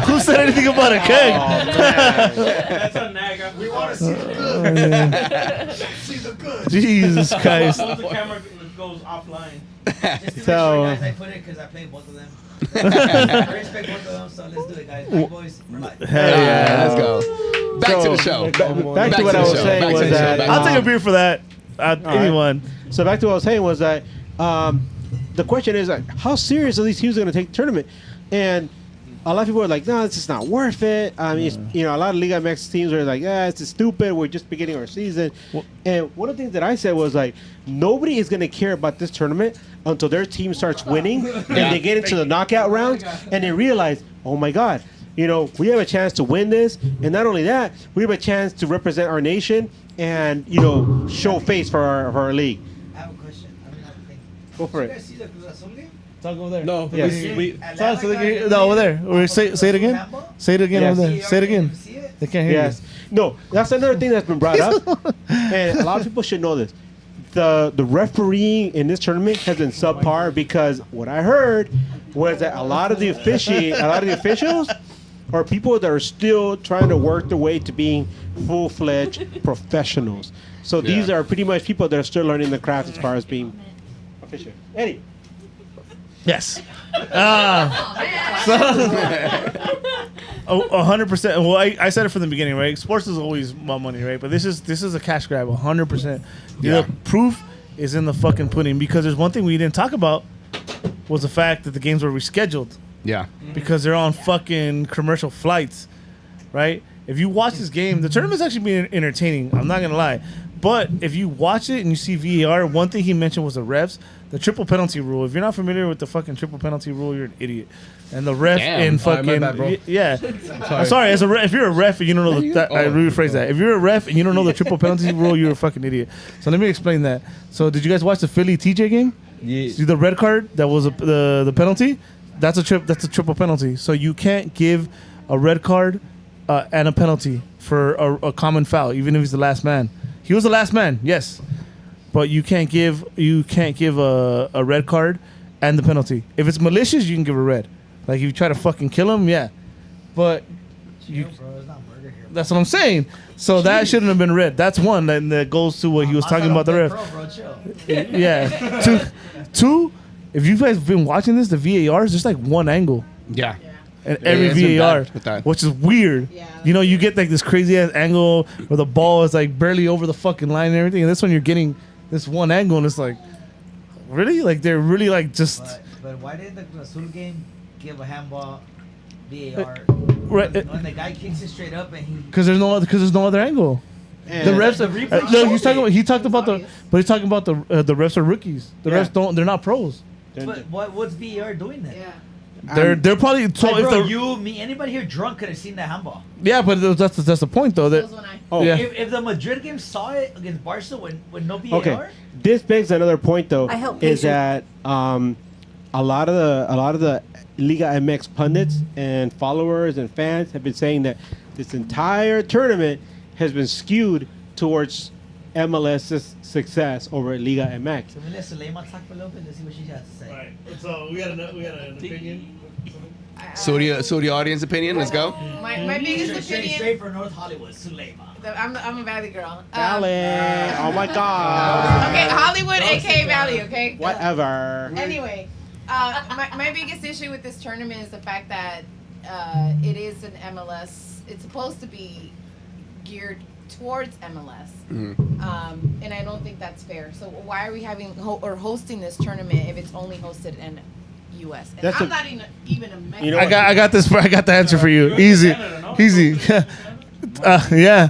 Who said anything about a keg? That's a nag. We want to see the good. See the good. Jesus Christ. Once the camera goes offline. Just to make So- sure, guys, I put it because I play both of them. I respect both of them, so let's do it, guys. Big boys for life. Hell Yeah, yeah. let's go. Back to the show. Back to what I was saying was that I'll take a beer for that. Anyone. So back to what I was saying was that the question is like, how serious are these teams going to take the tournament? And a lot of people are like, no, it's just not worth it. I mean, it's, a lot of Liga MX teams are like, it's just stupid. We're just beginning our season. And one of the things that I said was like, nobody is going to care about this tournament until their team starts winning and they get into the knockout rounds and they realize, oh my God, we have a chance to win this. And not only that, we have a chance to represent our nation and, show face for our league. I have a question. I have a thing. Go for Did you it. guys see the Cruz Azul game? Talk over there. No, Yes. No, over there. Or say it again. Say it again Yes. over there. Say it again. See it? They can't hear Yes. No, that's another thing that's been brought up. And a lot of people should know this. The refereeing in this tournament has been subpar because what I heard was that a lot of the officials are people that are still trying to work their way to being full-fledged professionals. So these are pretty much people that are still learning the craft as far as being official. Eddie. Yes. 100%. Well, I said it from the beginning, right? Sports is always about money, right? But this is a cash grab, 100%. The proof is in the fucking pudding because there's one thing we didn't talk about was the fact that the games were rescheduled Yeah. because they're on fucking commercial flights, right? If you watch this game, the tournament's actually being entertaining. I'm not gonna lie, but if you watch it and you see VAR, one thing he mentioned was the refs, the triple penalty rule. If you're not familiar with the fucking triple penalty rule, you're an idiot. And the ref Damn. in All right, my fucking bad, bro. yeah. I'm sorry. As a ref, if you're a ref and you don't know I rephrase that. If you're a ref and you don't know the triple penalty rule, you're a fucking idiot. So let me explain that. So did you guys watch the Philly TJ game? Yeah. See the red card that was the penalty? That's a triple penalty. So you can't give a red card and a penalty for a common foul, even if he's the last man. He was the last man, yes, but you can't give a red card and the penalty. If it's malicious, you can give a red. Like if you try to fucking kill him, yeah, but you. Bro, it's not burger here. That's what I'm saying. So that shouldn't have been red. That's one that goes to what he was talking about the ref. Bro, chill. Yeah. Two. If you guys have been watching this, the VARs, there's like one angle. Yeah. And every it's been VAR, bad with that. which is weird. Yeah. You get like this crazy ass angle where the ball is like barely over the fucking line and everything. And this one you're getting this one angle and it's like, really? Like they're really like just But why did the Cruz Azul game give a handball VAR right when the guy kicks it straight up and he? because there's no other angle. And The refs. The replay No, shows he's talking about the refs are rookies. The Yeah. refs they're not pros. But what's VAR doing then? Yeah. They're probably so Like, if bro, the you, me, anybody here drunk could have seen the handball. yeah, but that's the point though that Those when I. Oh, yeah. If the Madrid game saw it against Barca with no VAR, okay. This begs another point though. I help is patients. that a lot of the Liga MX pundits and followers and fans have been saying that this entire tournament has been skewed towards MLS's success over Liga MX. So we let Suleiman talk for a little bit. Let's see what she has to say. Right. So we got an opinion. So the audience opinion. Let's go. My biggest opinion. Straight for North Hollywood, Suleiman. I'm a Valley girl. Valley. Oh my God. Okay, Hollywood, aka Valley. Okay. Whatever. Anyway, my biggest issue with this tournament is the fact that it is an MLS. It's supposed to be geared towards MLS. Mm-hmm. And I don't think that's fair. So why are we having or hosting this tournament if it's only hosted in U.S.? And That's I'm a- not even a Mexican. You know I got the answer for you. Easy, easy. Yeah.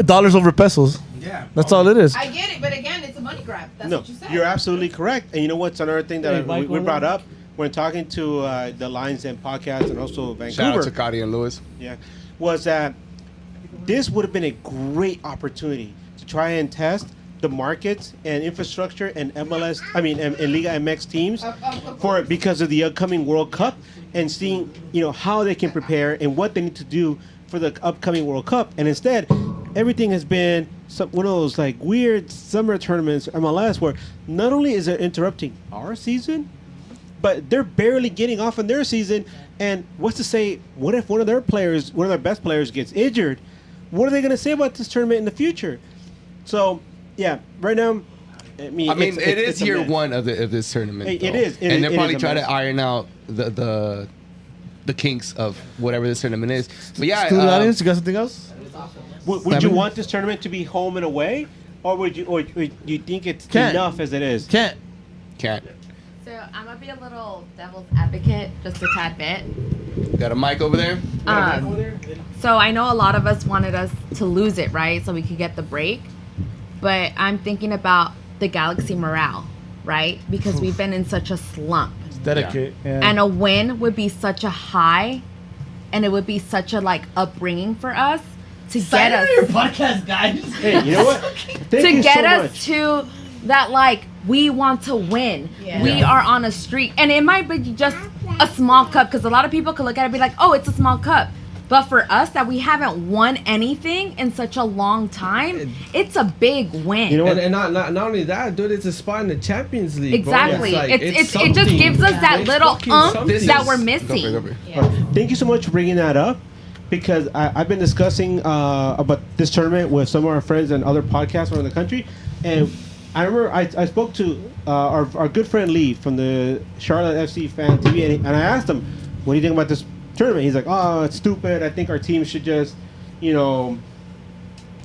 Dollars over pesos. Yeah. That's all it is. I get it, but again, it's a money grab. That's No, what you said. you're absolutely correct. And you know what's another thing that we brought up when talking to the Lions Den podcast and also Vancouver. Shout out to Cody and Lewis. Yeah, was that this would have been a great opportunity to try and test the markets and infrastructure and MLS, and Liga MX teams for because of the upcoming World Cup and seeing how they can prepare and what they need to do for the upcoming World Cup. And instead, everything has been one of those like weird summer tournaments MLS where not only is it interrupting our season, but they're barely getting off in their season. And what's to say, what if one of their best players gets injured? What are they going to say about this tournament in the future? So, yeah, right now, it is year one of this tournament. It is. And they're probably trying to iron out the kinks of whatever this tournament is. But yeah, Student audience, you got something else? Would you want this tournament to be home and away, or do you think it's enough as it is? Can't. So I'm gonna be a little devil's advocate, just a tad bit. Got a mic over there? So I know a lot of us wanted us to lose it, right? So we could get the break. But I'm thinking about the Galaxy morale, right? Because we've been in such a slump. Dedicate. Yeah. And a win would be such a high, and it would be such a upbringing for us to get us. Your podcast, guys. Hey, you know what? To get us to that we want to win. Yeah. We are on a streak, and it might be just a small cup because a lot of people could look at it and be like, "Oh, it's a small cup." But for us, that we haven't won anything in such a long time, it's a big win. You know what? And not only that, dude, it's a spot in the Champions League. Exactly. Bro. It's it just gives us that It's little fucking oomph something. that we're missing. Thank you so much for bringing that up, because I've been discussing about this tournament with some of our friends and other podcasts around the country, and I remember I spoke to our good friend Lee from the Charlotte FC Fan TV, and I asked him, "What do you think about this tournament?" He's like, "Oh, it's stupid. I think our team should just,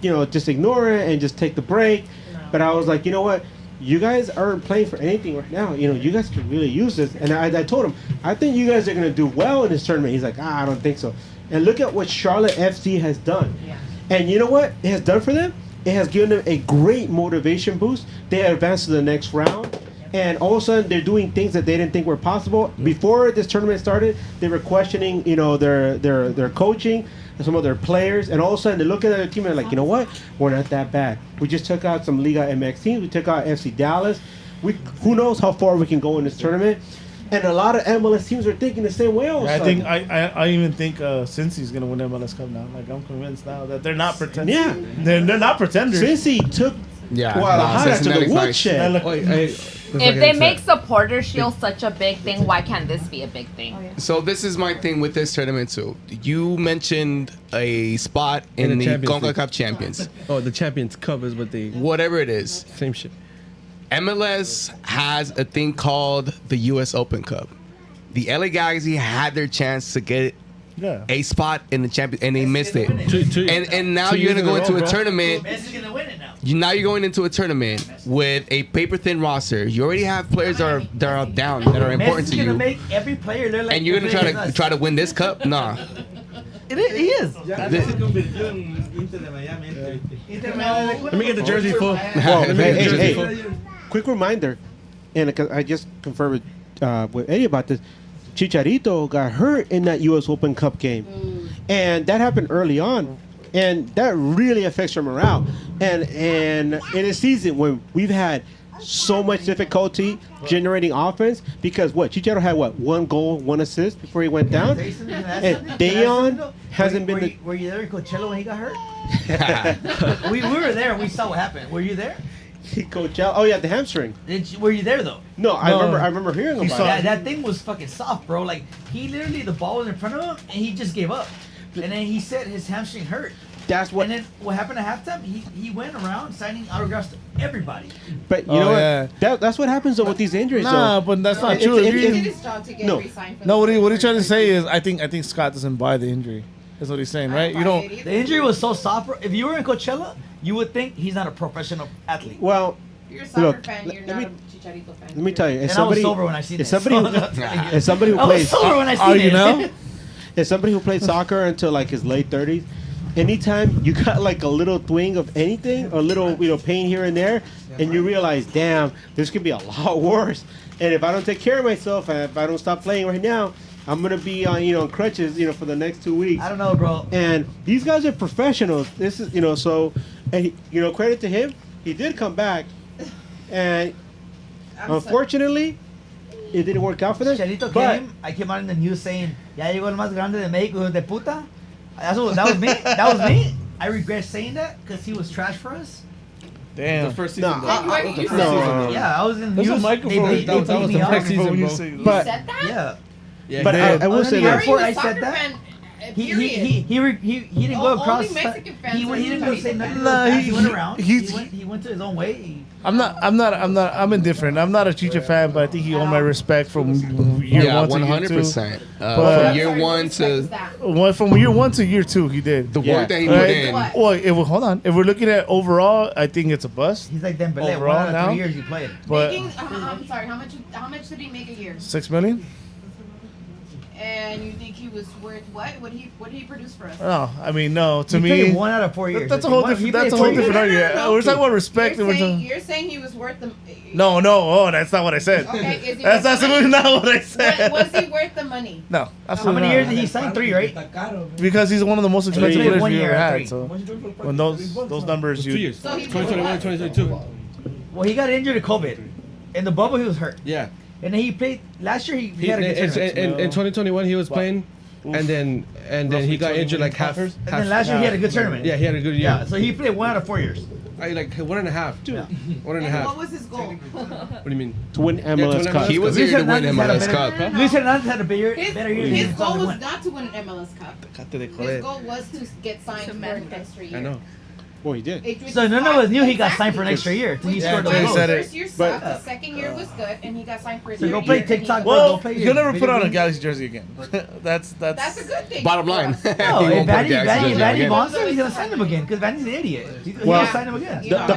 just ignore it and just take the break." No. But I was like, you know what? You guys aren't playing for anything right now. You guys could really use this. And I told him, I think you guys are going to do well in this tournament. He's like, I don't think so. And look at what Charlotte FC has done. Yeah. And you know what it has done for them? It has given them a great motivation boost. They advanced to the next round. And all of a sudden, they're doing things that they didn't think were possible. Before this tournament started, they were questioning, their coaching, and some of their players. And all of a sudden, they're looking at their team and they're like, you know what? We're not that bad. We just took out some Liga MX teams. We took out FC Dallas. Who knows how far we can go in this tournament? And a lot of MLS teams are thinking the same way. All of a sudden. I even think Cincy's gonna win the MLS Cup now. I'm convinced now that they're not pretenders. Yeah, they're not pretenders. Cincy took Guadalajara to the woodshed. If they make supporter shield such a big thing, why can't this be a big thing? So this is my thing with this tournament too. You mentioned a spot in the CONCACAF Champions. Oh, the Champions Cup is what they... Whatever it is. Same shit. MLS has a thing called the U.S. Open Cup. The LA Galaxy had their chance to get a spot in the Champions, and they missed it. And now you're going to go into a tournament. Messi's gonna win it now. Now you're going into a tournament with a paper-thin roster. You already have players that are down, that are important to Messi's gonna you. make every player look like And you're going to us. try to win this cup? Nah. He is. Let me get the jersey full. Hey, quick reminder, and I just confirmed with Eddie about this. Chicharito got hurt in that U.S. Open Cup game, and that happened early on, and that really affects your morale. And in a season when we've had so much difficulty generating offense, because Chicharito had 1 goal, 1 assist before he went down, and Dayon hasn't been. Were you there in Coachella when he got hurt? we were there. We saw what happened. Were you there? Coachella. Oh yeah, the hamstring. Were you there though? No, I remember hearing about it. That thing was fucking soft, bro. Like he literally, the ball was in front of him and he just gave up. And then he said his hamstring hurt. That's what. And then what happened at halftime? He went around signing autographs to everybody. But you know what? That's what happens though with these injuries. Nah, but that's not true. He did his job to get re-signed for what are you trying to say is I think Scott doesn't buy the injury. Is what he's saying, right? You don't. The injury was so soft. Bro. If you were in Coachella, you would think he's not a professional athlete. Well, You're a soccer look, fan. You're let not me- a Chicharito fan. let me tell you, And I was sober when I seen if it. somebody, So who, that's pretty good. if somebody who I was plays, sober when I seen Are it. you now? as somebody who played soccer until like his late 30s, anytime you got like a little twinge of anything, or a little pain here and there, and you realize, damn, this could be a lot worse. And if I don't take care of myself, and if I don't stop playing right now, I'm gonna be on on crutches for the next 2 weeks. I don't know, bro. And these guys are professionals. This is so, and credit to him, he did come back, and unfortunately, it didn't work out for them. Chicharito but came. I came out in the news saying, "Ya llegó el más grande de México de puta." That was me. That was me. I regret saying that because he was trash for us. Damn. The first season. No, though. no. Yeah, I was in the There's a news. microphone. They That was beat the me up. first season, When you bro. say- You But said that? Yeah. Yeah, but he did. I will say How are this. you a I soccer said fan? that. He Period. didn't go Only across. Mexican fans He are didn't go say nothing. Nah, He went around. he's- He went to his own way. I'm indifferent. I'm not a Chicha fan, but I think he earned my respect from year Yeah, one to year 100%. two. From year one to From year one to year two, he did. the Yeah. work that he put Right? in. Well, hold on. If we're looking at overall, I think it's a bust. He's like Dembele. Overall 1 out of now? 3 years he played. But Making, I'm sorry. How much did he make a year? 6 million? And you think he was worth what? What he produce for us? No, I mean no. To He me, played 1 out of 4 years. that's a whole He different. played That's a 4 whole years. different argument. We're talking about respect. and we're talking. You're saying he was worth the. No, oh, that's not what I said. Okay, is he That's worth the absolutely money? not what I said. Was he worth the money? No, How absolutely many not. years did he sign? 3, right? Because he's one of the most expensive Three. players 1 we year ever out of had. 3. So when those numbers, 2 years. So he 2021, 2022. Well, he got injured to COVID. In the bubble, he was hurt. Yeah. And then he played last year. He He, had a good tournament. in 2021 he was playing, and then he got injured like half. And then last year he had a good tournament. Yeah, he had a good year. Yeah, so he played 1 out of 4 years. Like 1.5. Yeah. 1.5. And what was his goal? What do you mean? To win MLS to win Cup. MLS He was Luis here to win Hernandez had a MLS better- Cup. Luis Hernandez had a better His year. goal than was won. not to win an MLS Cup. His goal was to get signed for an extra year. I know. Well, he did. So none of us knew he got signed for an extra year. Till he Yeah, scored the the he goal. said it. first year But- sucked. The second year was good, and he got signed for a So third go play year, and he TikTok, got- bro. Well, Go play he'll your never put video on a game. Galaxy jersey again. that's That's a good thing. Bottom line. for us. No, He if won't put Vanny Galaxy jersey again. wants him, he's gonna sign him again because Vanny's an idiot. He's Well, gonna sign him again. You know,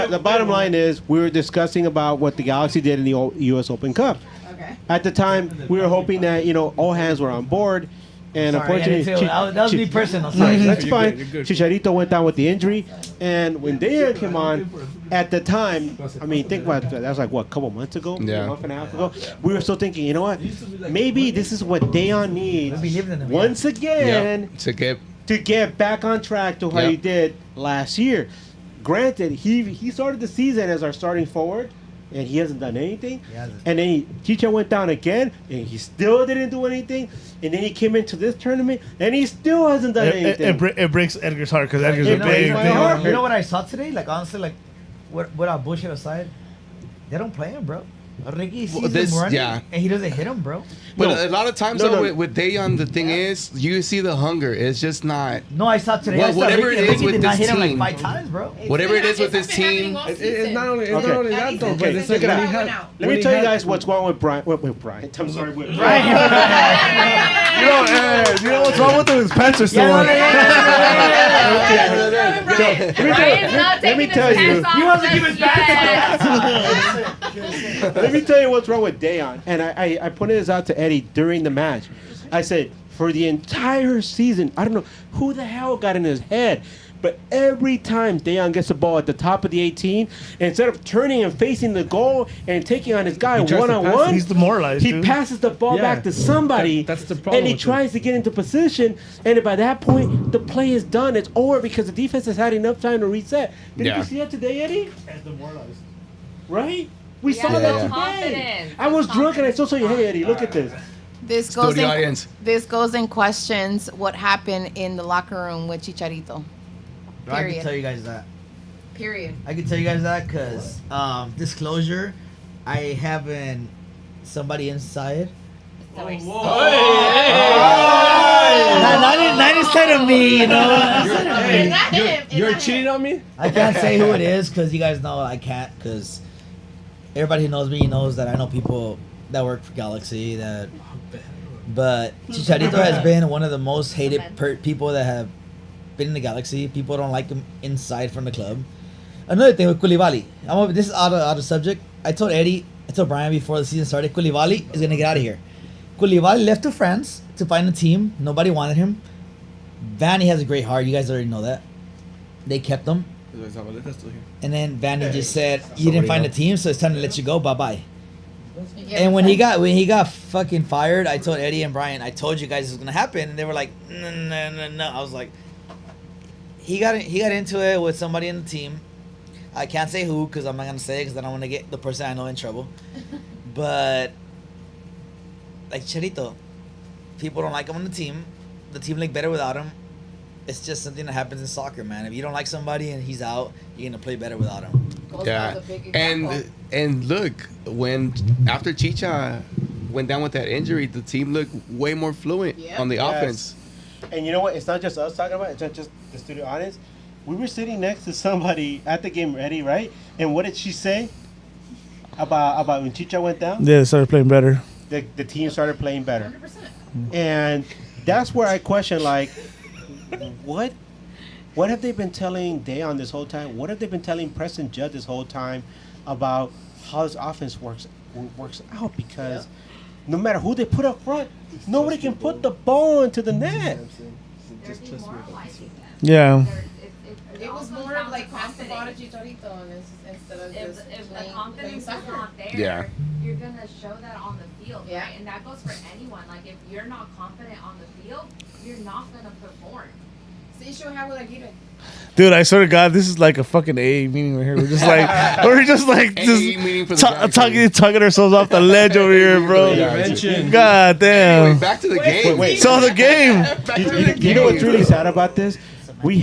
The bottom line is we were discussing about what the Galaxy did in the U.S. Open Cup. Okay. At the time, we were hoping that all hands were on board, and Sorry, I unfortunately, didn't feel- that was me personal. Sorry. That's You're fine. good, you're good. Chicharito went down with the injury, and when Dejan came on, at the time, I mean, think about that. That was like what, a couple months ago, Yeah. a month and a half ago. We were still thinking, you know what? Maybe this is what Dejan needs We'll be living in them, once again To get to get back on track to how Yep. he did last year. Granted, he started the season as our starting forward, and he hasn't done anything. He hasn't. And then Chicha went down again, and he still didn't do anything. And then he came into this tournament, and he still hasn't done anything. It breaks Edgar's heart because Edgar's It a breaks big my thing. heart. You know what I saw today? Like honestly, like without bullshit aside, they don't play him, bro. Ricky sees this- him running, yeah. and he doesn't hit him, bro. But No. a lot of times No, though, no. with Dejan, the thing is, you see the hunger. It's just not. No, I saw today. Well, I saw whatever Ricky, it is Ricky with did not this hit him like team. 5 times, bro. Whatever it is with this It's been happening team, all It's season. not only Okay. that though, Okay, but it's check like it when out. he had. Let Let me tell you guys what's wrong with Brian. With Brian. I'm sorry, with You know what's wrong with him? His pants are still on. Brian's not let me taking tell his you. pants off He wants to just keep his yet. Let me tell you what's wrong with Dejan. And I pointed this out to Eddie during the match. I said, for the entire season, I don't know who the hell got in his head, but every time Dejan gets the ball at the top of the 18, instead of turning and facing the goal and taking on his guy He tries to pass one-on-one, He's demoralized, he dude. passes the ball Yeah. back to somebody. That's the problem And he with tries to get into position, and by that point, the play is done. It's over because the defense has had enough time to reset. Did Yeah. you see that today, Eddie? Right? We saw Yeah, that yeah. today. Confidence. I was drunk and I still saw you. Hey, Eddie, look at this. This Still goes the in. audience. This goes in questions. What happened in the locker room with Chicharito? I can Period. tell you guys that. Period. I can tell you guys that because disclosure, I having somebody inside. Not inside of me, you know. Inside of me. Not him. You're Not cheating him. on me? I can't say who it is because you guys know I can't because everybody who knows me knows that I know people that work for Galaxy that But Chicharito has been one of the most hated people that have been in the Galaxy. People don't like him inside from the club. Another thing with Koulibaly. This is out of subject. I told Brian before the season started, Koulibaly is going to get out of here. Koulibaly left to France to find a team. Nobody wanted him. Vanny has a great heart. You guys already know that. They kept him. And then Vanny just said, you didn't find a team, so it's time to let you go. Bye-bye. And when he got fucking fired, I told Eddie and Brian, I told you guys this was going to happen. And they were like, no. I was like, he got into it with somebody in the team. I can't say who because I'm not going to say it because I don't want to get the person I know in trouble. But, like Chicharito, people don't like him on the team. The team look better without him. It's just something that happens in soccer, man. If you don't like somebody and he's out, you're going to play better without him. Yeah. And look, when after Chicha went down with that injury, the team looked way more fluent on the offense. And you know what? It's not just us talking about it. It's not just the studio audience. We were sitting next to somebody at the game ready, right? And what did she say about when Chicha went down? Yeah, they started playing better. The team started playing better. 100%. And that's where I question, like, what have they been telling Dayon this whole time? What have they been telling Preston Judd this whole time about how this offense works out? Because no matter who they put up front, nobody can put the ball into the net. Yeah. It was more of like pass the ball to Chicharito instead of just if the confidence is not there, you're gonna show that on the field, right? And that goes for anyone. Like if you're not confident on the field, you're not gonna perform. See, show how like you. Dude, I swear to God, this is like a fucking AA meeting right here. We're just tugging ourselves off the ledge over here, bro. God damn. Anyway, back to the game. Wait. So the game. You know what's really sad about this? We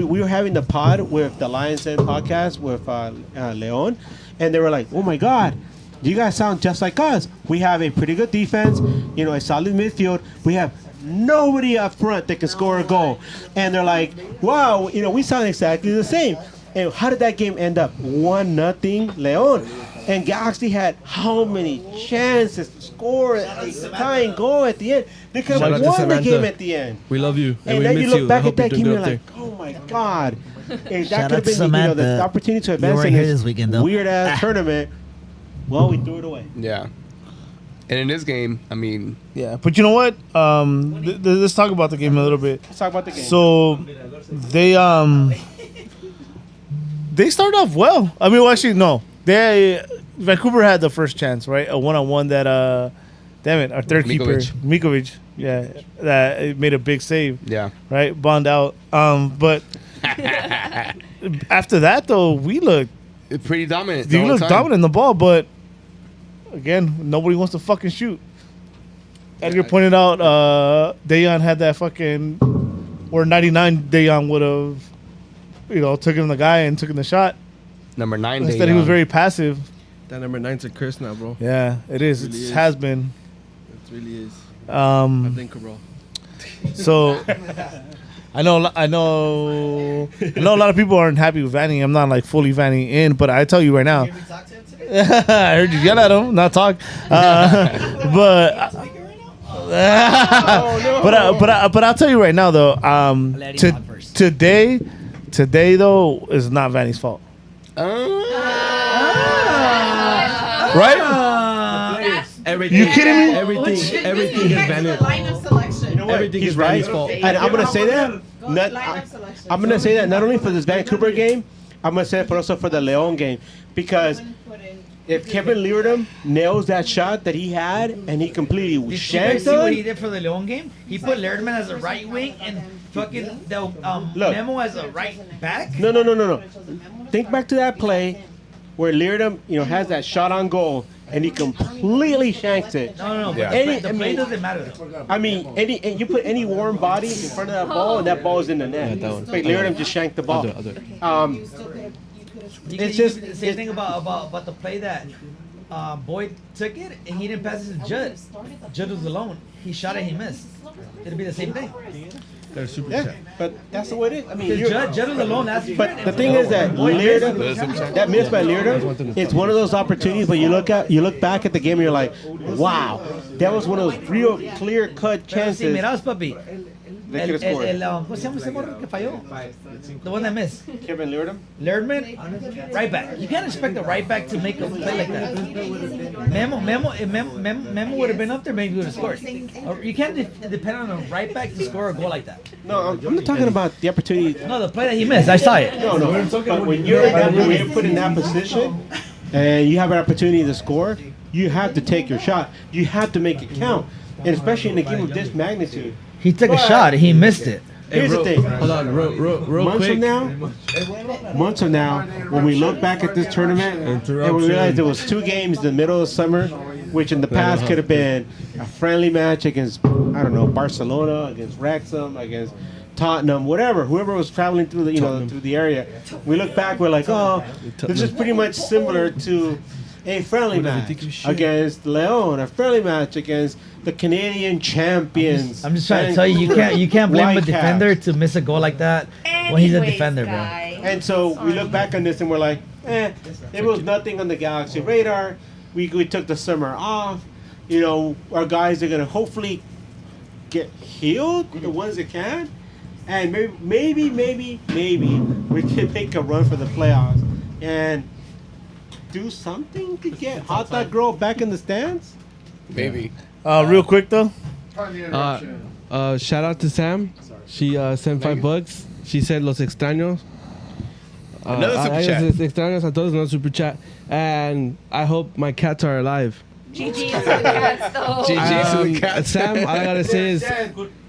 were having the pod with the Lions Den podcast with Leon, and they were like, "Oh my God, you guys sound just like us. We have a pretty good defense, a solid midfield. We have nobody up front that can score a goal." And they're like, "Wow, we sound exactly the same." And how did that game end up? 1-0 Leon. And Galaxy had how many chances to score a tying goal at the end? They could have won the game at the end. We love you. And then you look back at that game and you're like, oh my God. If that could have been the opportunity to advance in this weird-ass tournament, well, we threw it away. Yeah. And in this game, I mean... Yeah, but you know what? Let's talk about the game a little bit. Let's talk about the game. So, they started off well. I mean, well, actually, no. Vancouver had the first chance, right? A one-on-one that our third keeper Mikovic, that made a big save. Yeah. Right? Bond out. But after that though, we looked pretty dominant. We looked dominant in the ball, but again, nobody wants to fucking shoot. Edgar pointed out Dayon had that fucking where 99 Dayon would have taken the guy and taken the shot. Number 9 Instead, he was very passive. That number 9's a curse now, bro. Yeah, it is. It really has been. It really is. I think, bro. So, I know a lot of people aren't happy with Vanny. I'm not like fully Vanny in, but I tell you right now. I heard you yell at him, not talk. But I'll tell you right now though. Today though is not Vanny's fault. Right? Everything, you kidding me? Everything is Vanny. Lineup selection. Everything He's is right. Vanny's fault. And I'm gonna say that. I'm gonna say that not only for this Vancouver game, I'm gonna say it, but also for the Leon game, because if Kevin Leerdam nails that shot that he had and he completely shanked see what him. he did for the Leon game? He put Leerdam as a right wing and fucking Memo as a right back. No. Think back to that play where Leerdam, has that shot on goal and he completely shanks it. No. Yeah. The play doesn't matter though. I mean, you put any warm body in front of that ball and that ball is in the net. But Leerdam just shanked the ball. It's just the same thing about the play that Boyd took it and he didn't pass it to Judd. Judd was alone. He shot it, he missed. It'll be the same thing. Got a super Yeah, chat. but that's the way it is. I mean, The you're, judge alone, that's but the thing is that Leerda, that miss by Leerda, it's one of those opportunities. But you look back at the game and you're like, wow, that was one of those real clear cut Si chances. miras, papi. They could have scored. ¿Cómo se llama ese morro que falló? The one that missed. Kevin Leerda. Lerman, right back. You can't expect a right back to make a play like that. Memo would have been up there, maybe would have scored. Or you can't depend on a right back to score a goal like that. No, I'm not talking about the opportunity. No, the play that he missed, I saw it. No. But when you're put in that position and you have an opportunity to score, you have to take your shot. You have to make it count, and especially in a game of this magnitude. He took a shot, he missed it. Here's the thing. Hold on, real Months quick. from now, when we look back at this tournament and we realize there was 2 games in the middle of summer, which in the past could have been a friendly match against, I don't know, Barcelona, against Wrexham, against Tottenham, whatever, whoever was traveling through the through the area. We look back, we're like, oh, this is pretty much similar to a friendly match against Leon, a friendly match against the Canadian champions. I'm just trying to tell you, you can't blame a defender to miss a goal like that when he's a defender, bro. And so we look back on this and we're like, there was nothing on the Galaxy radar. We took the summer off. Our guys are gonna hopefully get healed, the ones that can, and maybe we can make a run for the playoffs and do something to get Hot Dog Girl back in the stands. Maybe. Real quick though. Shout out to Sam. She sent $5. She said Los Extraños. Another super chat. Los Extraños a todos, another super chat. And I hope my cats are alive. GG's to the cats, though. GG's to the cats. Sam, all I gotta say is,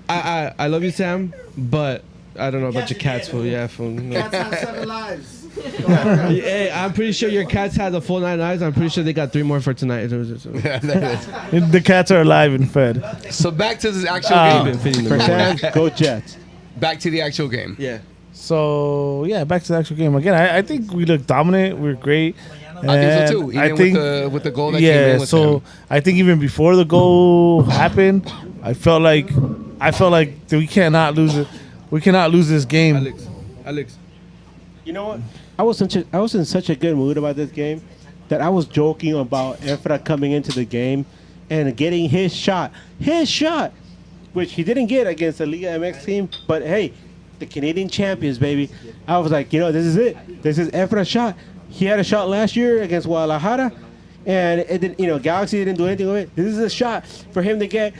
I love you, Sam, but I don't know about your cats. Cats have 7 lives. Hey, I'm pretty sure your cats had the full 9 lives. I'm pretty sure they got 3 more for tonight. The cats are alive and fed. So back to this actual game. For Sam, go Jets. Back to the actual game. Yeah. So yeah, back to the actual game again. I think we looked dominant. We were great. I think so too. Even with the goal that came in with so them. I think even before the goal happened, I felt like we cannot lose it. We cannot lose this game. Alex. You know what? I was in such a good mood about this game that I was joking about Efra coming into the game and getting his shot, which he didn't get against the Liga MX team. But hey, the Canadian champions, baby. I was like, this is it. This is Efra's shot. He had a shot last year against Guadalajara, and it didn't. Galaxy didn't do anything with it. This is a shot for him to get,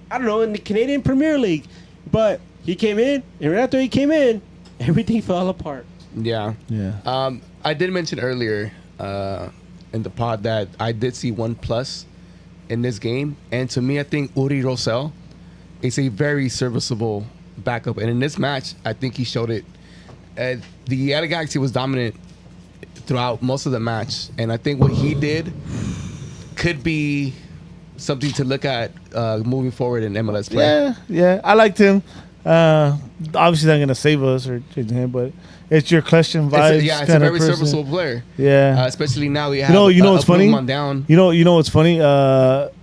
I don't know, in the Canadian Premier League. But he came in, and right after he came in, everything fell apart. Yeah. I did mention earlier in the pod that I did see 1+ in this game, and to me, I think Uri Rosell is a very serviceable backup, and in this match, I think he showed it. The LA Galaxy was dominant throughout most of the match, and I think what he did could be something to look at moving forward in MLS play. Yeah, I liked him. Obviously, not gonna save us or change him, but it's your question vibes. It's a very serviceable player. Yeah, especially now we have. You know what's funny? Down. You know what's funny?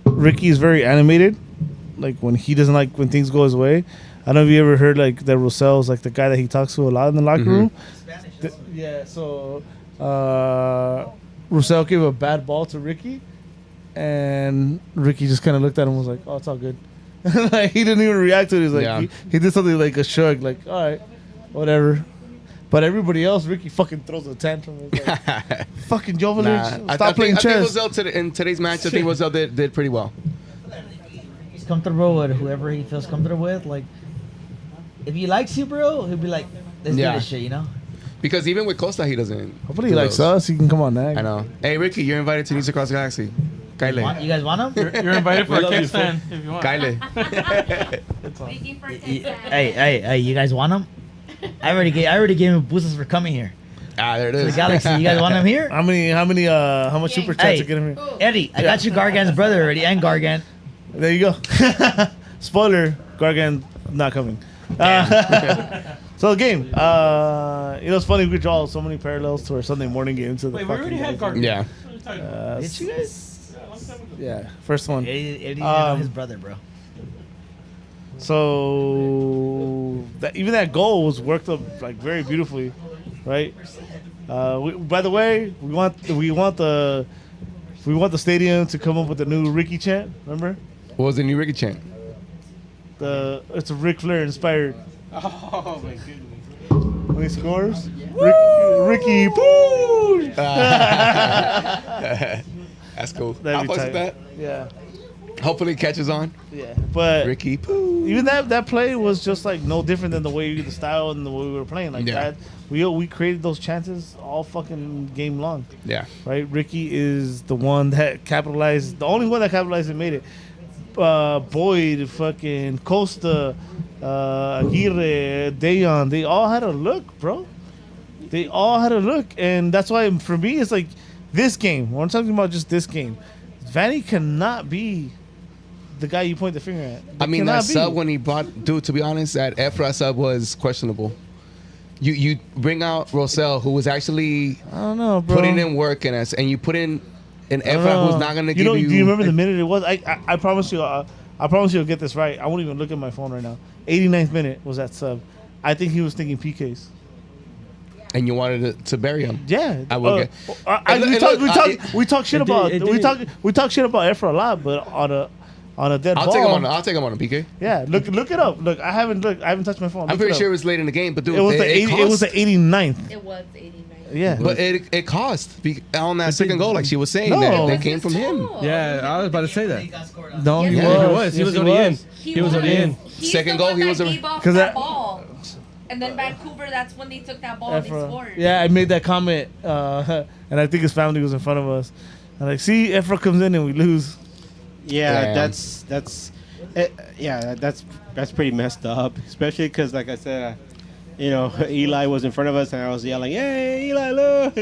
Ricky is very animated. Like when he doesn't like when things go his way. I don't know if you ever heard like that Rosell's like the guy that he talks to a lot in the locker room. Yeah, so Rosell gave a bad ball to Ricky, and Ricky just kind of looked at him and was like, "Oh, it's all good." Like he didn't even react to it. He's like, he did something like a shrug, like, "All right, whatever." But everybody else, Ricky fucking throws a tantrum. Like, fucking Joveljic, stop playing chess. I think Rosell in today's match, I think Rosell did pretty well. He's comfortable with whoever he feels comfortable with. Like, if he likes you, bro, he'll be like, let's do this shit, Because even with Costa, he doesn't. Hopefully he likes us. He can come on next. I know. Hey, Ricky, you're invited to News Across the Galaxy. Kyle. You guys want him? You're invited for a kickstand if you want. Kyle. Hey, you guys want him? I already gave him boosters for coming here. There it To is. the Galaxy. You guys want him here? How much super chats to get him here? Eddie, I got you Gargan's brother already, and Gargan. There you go. Spoiler: Gargan not coming. So the game, it's funny we draw so many parallels to our Sunday morning game to the Wait, we already had Gargan. Yeah. Did you guys? Yeah, first one. Eddie his brother, bro. So even that goal was worked up like very beautifully, right? By the way, we want the stadium to come up with the new Ricky chant. Remember? What was the new Ricky chant? It's a Ric Flair inspired. Oh my goodness. When he scores, Ricky Pooh. That's cool. That'd I'll be post tight. that. Yeah. Hopefully it catches on. Yeah, but Ricky Pooh. even that play was just like no different than the style and the way we were playing. Like Yeah. that, we created those chances all fucking game long. Yeah. Right. Ricky is the one that capitalized. The only one that capitalized and made it. Boyd, fucking Costa, Aguirre, Dayon, they all had a look, bro. They all had a look, and that's why for me it's like this game. When I'm talking about just this game, Vanny cannot be the guy you point the finger at. I mean, Cannot that be. sub when he brought, dude, to be honest, that Efra sub was questionable. You bring out Rosell, who was actually I don't know, bro. putting in work in us, and you put in an I don't Efra know. who's not going to give you. Do you remember the minute it was? I promise you. I promise you'll get this right. I won't even look at my phone right now. 89th minute was that sub. I think he was thinking PKs. And you wanted to bury him. Yeah, I will get. we talk shit it about did- it we talk shit about Efra a lot, but on a dead I'll ball. take him on a PK. Yeah, look it up. Look, I haven't touched my phone. I'm Look pretty it sure it up. was late in the game, but dude, It was it was the cost. 89th. It was 89. Yeah, But it cost on that second goal, like she was saying, No. that came from him. Yeah, I was about to say that. No, he Yeah, was. he was Yes, already in. He was already in. He's Second the goal, one he that was gave off 'Cause that that- ball. And then Vancouver, that's when they took that ball and they Efra. scored. Yeah, I made that comment, and I think his family was in front of us. I'm like, see, Efra comes in and we lose. Yeah, Damn. that's pretty messed up. Especially because, like I said, Eli was in front of us, and I was yelling, "Hey, Eli, look!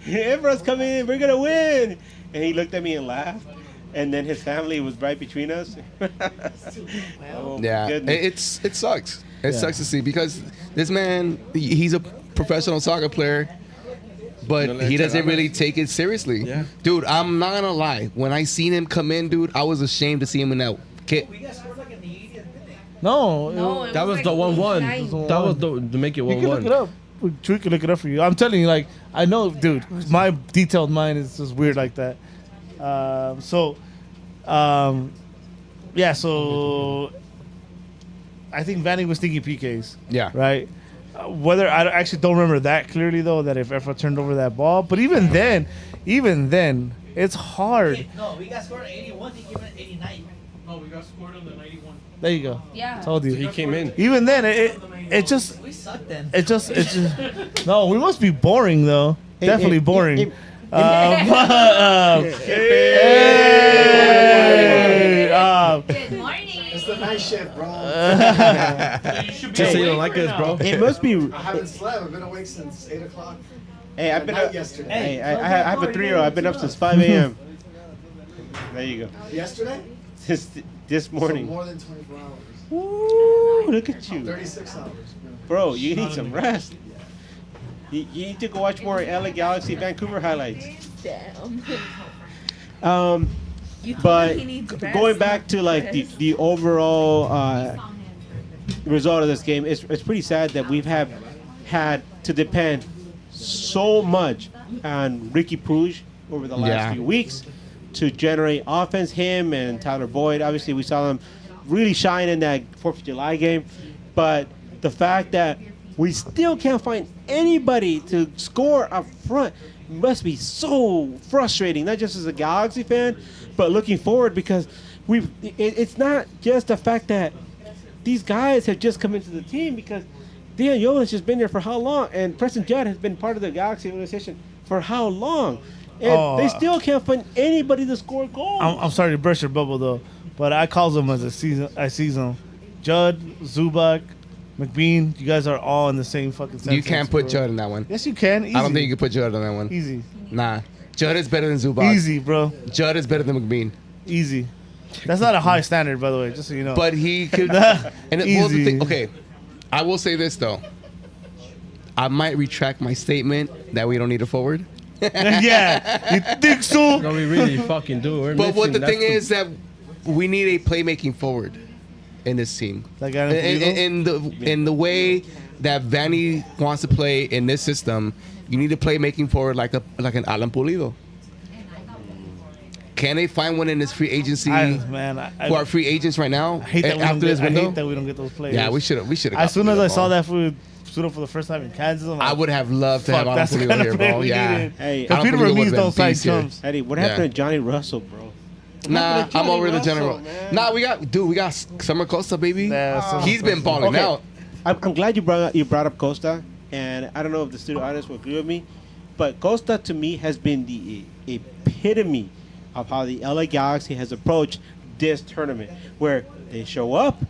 Everyone's coming in. We're gonna win!" And he looked at me and laughed. And then his family was right between us. Oh, my Yeah, goodness. it sucks. It Yeah. sucks to see because this man, he's a professional soccer player, but he doesn't really take it seriously. Yeah. Dude, I'm not gonna lie. When I seen him come in, dude, I was ashamed to see him in that kit. No, That was the 1-1. That was to make it You can look it 1-1. up. Drew can look it up for you. I'm telling you, like, I know, dude, my detailed mind is just weird like that. So I think Vanny was thinking PKs. Yeah. Right? Whether I actually don't remember that clearly, though, that if Efra turned over that ball. But even then, it's hard. No, we got scored at 81. He came in at 89. No, we got scored on the 91. There you go. Yeah. Told you. He came in. Even then, it just. We suck then. It just. No, we must be boring, though. Definitely boring. Good morning. It's the night shift, bro. Just say you don't like us, bro. It must be. I haven't slept. I've been awake since 8 o'clock. Hey, I've been Night up yesterday. Hey, I have a 3-year-old. I've been up since 5 a.m. There you go. Yesterday? This So morning. more than 24 hours. Ooh, look at you, 36 hours. bro. You need some rest. You need to go watch more LA Galaxy Vancouver highlights. Damn. You told But him he needs rest, going back to like rest. the overall result of this game, it's pretty sad that we've had to depend so much on Ricky Puig over the last few weeks to generate offense. Him and Tyler Boyd. Obviously, we saw them really shine in that 4th of July game, but the fact that we still can't find anybody to score up front must be so frustrating, not just as a Galaxy fan, but looking forward, because it's not just the fact that these guys have just come into the team, because Dejan Jonas has been there for how long, and Preston Judd has been part of the Galaxy organization for how long, and they still can't find anybody to score goals. I'm sorry to burst your bubble, though, but I call them as a season. Judd, Zubac, McBean, you guys are all in the same fucking sentence. You can't put bro. Judd in that one. Yes, you can. Easy. I don't think you can put Judd on that one. Easy. Nah. Judd is better than Zubac. Easy, bro. Judd is better than McBean. Easy. That's not a high standard, by the way, just so you know. But he could. And well, the Easy. thing, okay, I will say this though. I might retract my statement that we don't need a forward. Yeah, you think so? No, we really fucking do. We're But what the missing- thing is that we need a playmaking forward. in this team. Like in the way that Vanny wants to play in this system, you need to play making forward like an Alan Pulido. Can they find one in this free agency? Who are free agents right now? I hate that we don't get those players. Yeah, we should have. As soon as I saw that food stood up for the first time in Kansas, I'm like, I would have loved to have Alan Pulido here, bro. Yeah. Hey, because Peter Vermees don't sign chumps. Eddie, what happened to Johnny Russell, bro? Nah, I'm over the general. Nah, we got Summer Costa, baby. He's been balling out. I'm glad you brought up Costa, and I don't know if the studio audience will agree with me, but Costa to me has been the epitome of how the LA Galaxy has approached this tournament, where they show up,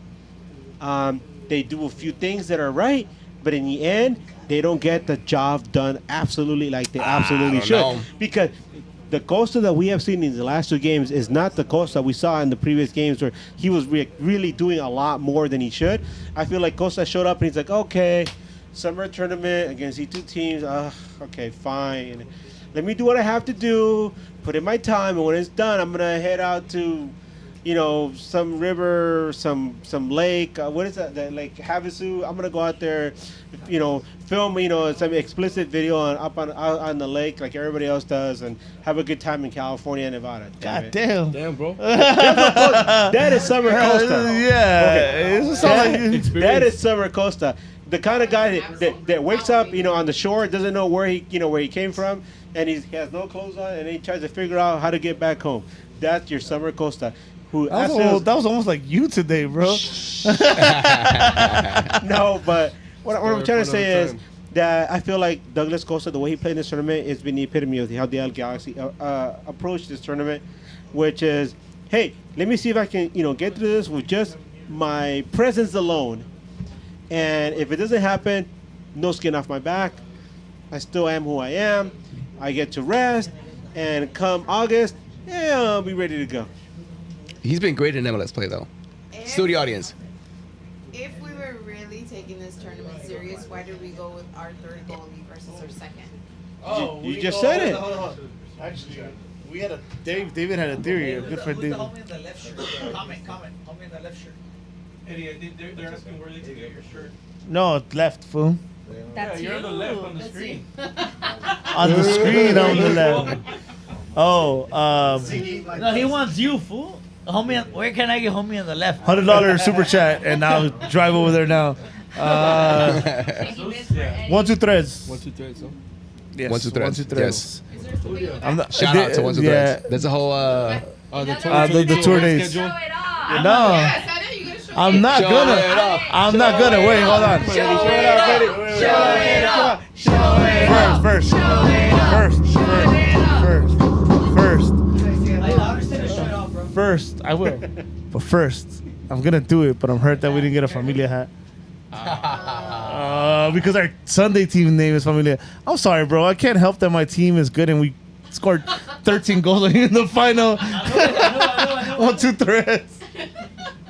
they do a few things that are right, but in the end, they don't get the job done absolutely like they absolutely should. Know. Because the Costa that we have seen in the last 2 games is not the Costa we saw in the previous games where he was really doing a lot more than he should. I feel like Costa showed up and he's like, okay, summer tournament against these 2 teams. Okay, fine. Let me do what I have to do, put in my time, and when it's done, I'm going to head out to, some river, some lake. What is that? Lake Havasu. I'm going to go out there, film, some explicit video out on the lake like everybody else does and have a good time in California and Nevada. God damn. Damn, bro. That is Summer Costa. Yeah. That is Summer Costa. The kind of guy that wakes up, on the shore, doesn't know where he came from, and he has no clothes on, and he tries to figure out how to get back home. That's your Summer Costa. That was almost like you today, bro. No, but what I'm trying to say is that I feel like Douglas Costa, the way he played in this tournament, has been the epitome of how the LA Galaxy approached this tournament, which is, hey, let me see if I can, get through this with just my presence alone. And if it doesn't happen, no skin off my back. I still am who I am. I get to rest, and come August, I'll be ready to go. He's been great in MLS play, though. Studio audience. If we were really taking this tournament serious, why did we go with our 3rd goalie versus our 2nd? Oh, you just said it. Hold on. Actually, we had David had a theory. Good for David. Homie in the left shirt. Comment. Homie in the left shirt. Eddie, they're asking where they can get your shirt. No, left, fool. That's you're on the left on the screen. On the screen, on the left. Oh, no, he wants you, fool. Homie, where can I get homie on the left? $100 super chat, and I'll drive over there now. 1, 2, 3. 1, 2, 3. So. Yes, 1, 2, 3. 1, 2, 3. Yes. I'm not, Shout out to 1, 2, 3. There's a whole the tour days. No. I'm not gonna. Wait, hold on. First, I will. But first, I'm gonna do it. But I'm hurt that we didn't get a Familia hat. Because our Sunday team name is Familia. I'm sorry, bro. I can't help that my team is good and we scored 13 goals in the final. 1, 2, 3.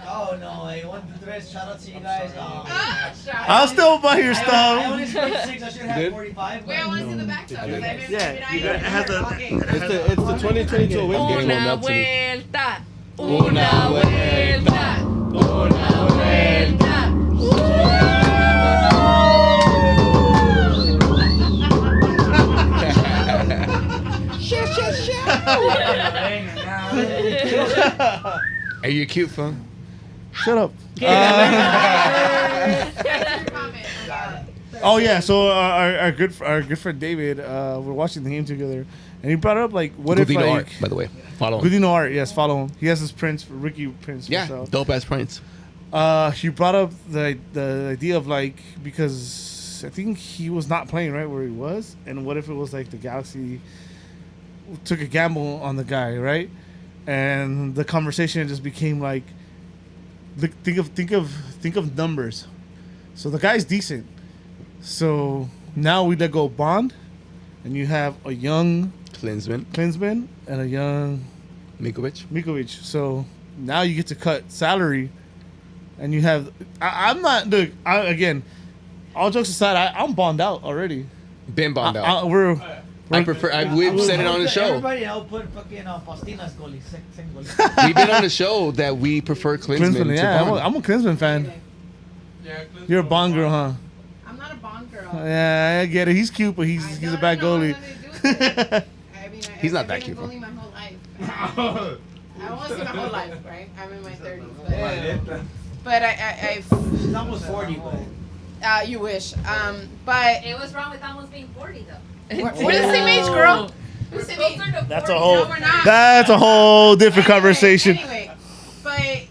Oh no, 1, 2, 3. Shout out to you guys. I'll still buy your stuff. I only scored 6. I should have 45. Wait, I want to see the back top. It's the 2022 away game. Una vuelta. Una vuelta. Una vuelta. Hey, you cute, fun. Shut up. Oh yeah, so our good friend David, we're watching the game together, and he brought up like, what Gudino if like, Art, by the way, follow him. Gudino Art, yes, follow him. He has his prints, Ricky prints. Yeah, dope ass prints. He brought up the idea of like, because I think he was not playing right where he was, and what if it was like the Galaxy took a gamble on the guy, right? And the conversation just became like, think of numbers. So the guy's decent. So now we let go Bond, and you have a young Klinsmann and a young Mikovic. So now you get to cut salary, and you have. I'm not. Look, again, all jokes aside, I'm Bond out already. Been Bond out. I prefer. We've said it on the show. Everybody, I'll put fucking Faustina's goalie, second goalie. We've been on the show that we prefer Klinsman Klinsman, to yeah, Bond. I'm a Klinsman fan. You're a Bond girl, huh? I'm not a Bond girl. Yeah, I get it. He's cute, but he's a bad goalie. He's not that I've been cute. a goalie my whole life. I won't say my whole life, right? I'm in my 30s. But I've... She's almost 40, but... you wish. But... It was wrong with almost being 40, though. We're the same age, girl. We're the same age. That's a whole. No, we're not. That's a whole different conversation. Anyway, but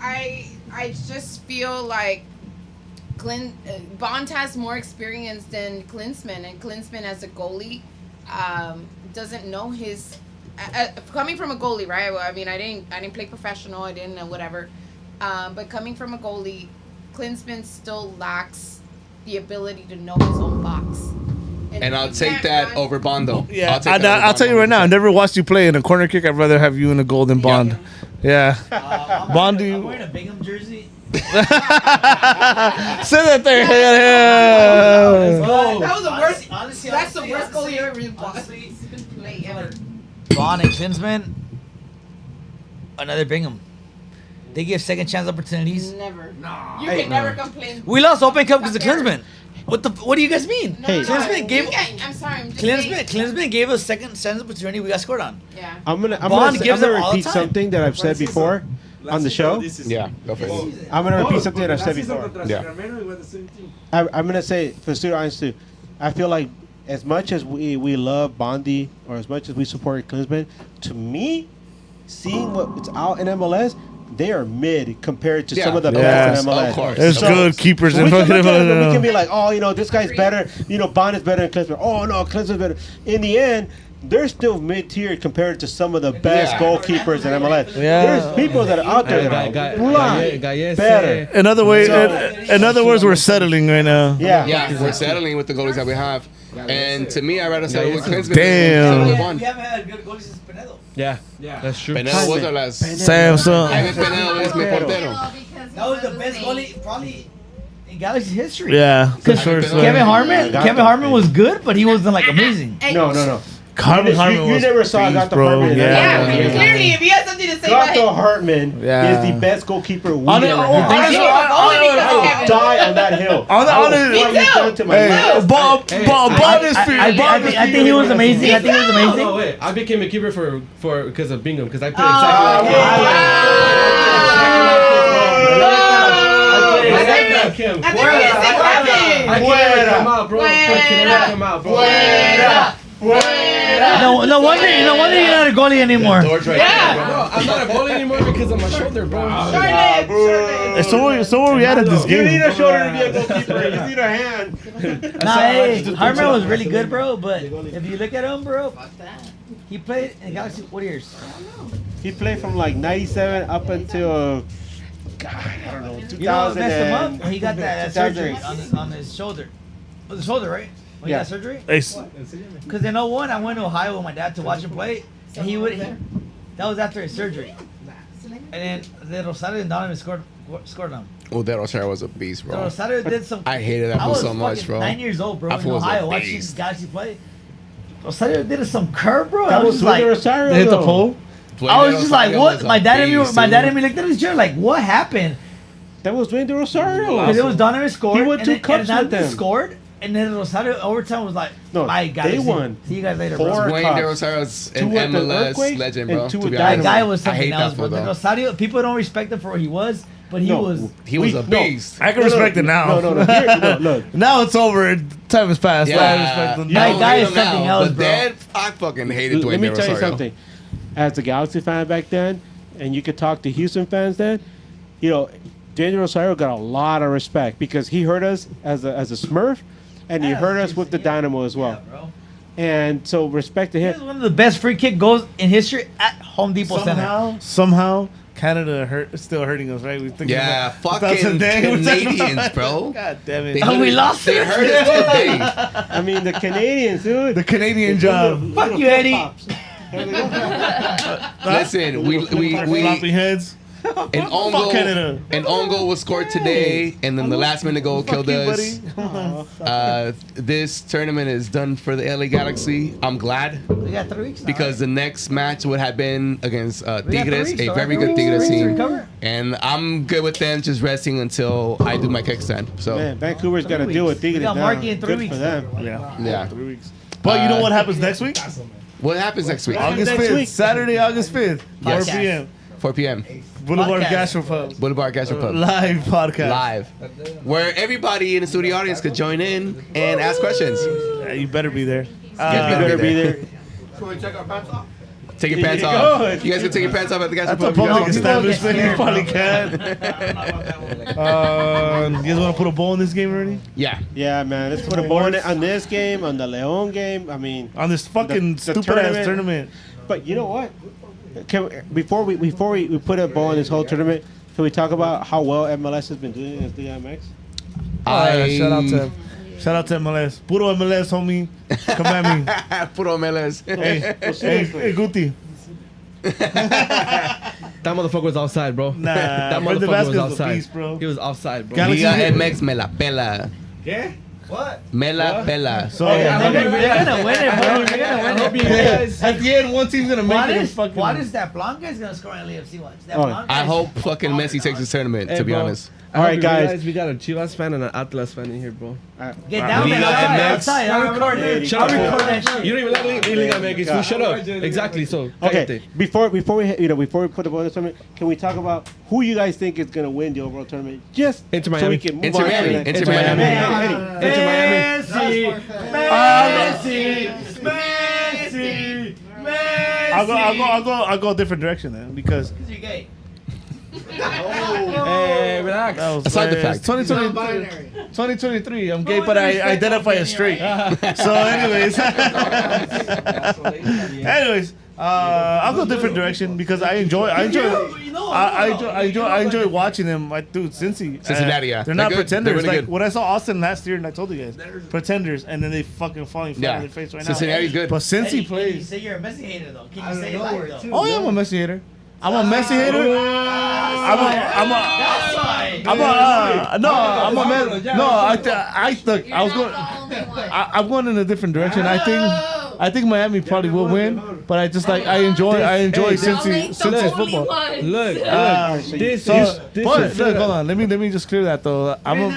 I just feel like Bond has more experience than Klinsman, and Klinsman as a goalie doesn't know his. Coming from a goalie, right? Well, I mean, I didn't play professional. I didn't know whatever. But coming from a goalie, Klinsman still lacks the ability to know his own box. And I'll take that over Bond, though. Yeah, I'll tell you right now. I've never watched you play in a corner kick. I'd rather have you in a goal than Bond. Yeah. Bond, I'm wearing a Bingham jersey. Say that there. That was the worst. Honestly, That's the worst goalie you ever played ever. Bond and Klinsman, another Bingham. They give second chance opportunities. Never. You can never complain. We lost Open Cup because of Klinsman. What do you guys mean? No, Klinsman gave. I'm sorry. I'm just saying. Klinsman gave us second chance opportunity. We got scored on. Yeah. I'm gonna Bond gives them all the repeat time. something that I've said before on the show. Yeah, go for it. I'm gonna repeat something that I've said before. Yeah. I'm gonna say for the student audience too. I feel like as much as we love Bondi or as much as we support Klinsman, to me, seeing what's out in MLS, they are mid compared to some of the best in MLS. Of course. There's good keepers So in we can fucking look at it and we can MLS. be like, oh, this guy's better. Bond is better than Klinsman. Oh no, Klinsman's better. In the end, they're still mid-tier compared to some of the best goalkeepers in MLS. Yeah. There's people that are out there that are blind better. In other words, we're settling right now. Yeah, we're settling with the goalies that we have. And to me, I'd rather settle with Klinsman than Damn. settle with Bond. We haven't had good goalies since Pinedo. Yeah, that's true. Penel was our last. Samson. Jaime Penel is mi portero. That was the best goalie probably in Galaxy history. Yeah, for sure. Kevin Harmon was good, but he wasn't like amazing. No. Harmon You was never saw beast, Gato bro. Hartman. Yeah. Clearly, if you have something to say about Gato him. Hartman Yeah. is the best goalkeeper we Honestly, ever honestly, had. Honestly, I will die on that hill. Bond is free. I think he was amazing. I think he was amazing. Oh wait, I became a keeper for because of Bingham because I played exactly like him. I can't come out, bro. I cannot come out, bro. No wonder you're not a goalie anymore. Bro, I'm not a goalie anymore because of my shoulder, bro. So where we at this You need game? a shoulder to be a goalkeeper. You need a hand. Nah, hey, Harmon was really good, bro. But if you look at him, bro, he played in Galaxy. What years? He played from like 97 up until, God, I don't know, 2000. You know what messed him up? When he got that 2000. surgery on his shoulder. Was the shoulder, right? When he got surgery? Hey, Because in 01, I went to Ohio with my dad to watch him play. And that was after his surgery. And then Rosario and Donovan scored on him. Oh, that Rosario was a beast, So bro. Rosario did some. I hated that I fool was so much, fucking bro. 9 years old, bro, That in fool was a Ohio watching beast. Galaxy play. Rosario did some curve, bro. I That was was just like, Rosario. hit the though. pole. I was just like, Rosario what? was a My dad and me, beast, my dad and dude. me looked at each other like, what happened? That was Dwayne De Rosario. Because it was Donovan scored. He won and 2 then- cups and Donovan with them. scored, and then Rosario overtime was like, No, my God, they won. See you guys later, 4 bro. Dwayne cups. De Rosario's an 2 with the MLS Earthquake legend, and bro. 2 To with be the That honest. guy was I something hate else, that bro. fool, But though. Rosario, people don't respect him for what he was, but he No, was. He was a beast. I can respect it now. No. Here, look. Now it's over. Time has passed. I Yeah, respect him. That I guy hate is him something now, else, but bro. then I fucking hated Dwayne Let me De tell you Rosario. something. As a Galaxy fan back then, and you could talk to Houston fans then, Daniel Rosario got a lot of respect because he hurt us as a Smurf, and he hurt us with the Dynamo as well. Bro. And so respect to He was him. one of the best free kick goals in history at Home Depot Center. Somehow, Canada still hurting us, right? We think Yeah, about fucking today. We're talking Canadians, about- bro. God damn They it. Oh, we hurt- lost They it. hurt us today. I mean, the Canadians, dude. The Canadian job. Fuck you, Eddie. Listen, we Floppy heads. An own Fuck goal. Canada. An own goal was scored today, and then the last minute goal killed you, us. This tournament is done for the LA Galaxy. I'm glad We got 3 weeks now. because the next match would have been against We got Tigres, 3 weeks, a though, very right? good 3 Tigres weeks to team, recover. and I'm good with them just resting until I do my kickstand. So Man, Vancouver's got to 3 deal with weeks. Tigres We got now. Markey in 3 Good weeks, for them. yeah. 3 weeks. But you know what happens next week? What happens next week? August Next 5th. week. Saturday, August 5th. 4 Yes. p.m. 4 p.m. Boulevard Podcast. Gastropub. Boulevard Gastropub. Live podcast. Live, where everybody in the studio audience could join in and ask questions. Yeah, you better be there. Yeah, You better be there. Can we take our pants off? Take your pants you off. go. You guys can take your pants off at the That's a Gastropub. public You guys- establishment. You probably can. You guys want to put a bow in this game already? Yeah. Yeah, man. Let's put a ball on this game, on the Leon game. I mean, On this fucking The stupid ass tournament. But you know what? Before we put a ball in this whole tournament, can we talk about how well MLS has been doing against DMX? Shout out to MLS. Puro MLS, homie. Come at me. Puro Meles. Hey, Guti. That motherfucker was outside, bro. Nah, That Brendan motherfucker was Vasquez is a outside. beast, bro. He was offside, bro. Galaxy- Liga MX me la pela. Yeah? What? Me la pela. So, They're gonna win it, bro. They're gonna win it. at the end, one team's gonna make it. and fucking. What is that? Blanca is gonna score in LAFC watch. That Oh, Blanca I is- hope fucking Messi takes this tournament, Hey, to be bro. honest. I All hope right, you guys. realize we got a Chivas fan and an Atlas fan in here, bro. Get down there. Liga Outside. MX. I'll record it. Shut I'll up. record that shit. You don't even like Liga MX. Fool, shut up. Exactly. So, Okay, cállate. before we before we put the ball in the tournament, can we talk about who you guys think is gonna win the overall tournament? Just Inter so Miami. we can move Inter on to Miami. the next- Inter Miami. Eddie, I'll go a different direction then because You're gay. Hey, relax. that was Aside the fact. 2023. I'm gay, but I identify as straight. So, anyways, I'll go a different direction because I enjoy watching them. Like, dude, Cincinnati, yeah. they're not They're good. pretenders. They're really Like good. when I saw Austin last year, and I told you guys, pretenders, and then they fucking falling flat Yeah. on their face right Cincinnati's now. good. But since he Eddie, can you plays, say you're a Messi hater though? Can you say it live though? oh yeah, I'm a Messi hater. I'm a Messi hater. I'm going in a different direction. I think Miami probably will win, but I enjoy Cincy's football. Look, this But look, hold on. Let me just clear that though. I'm a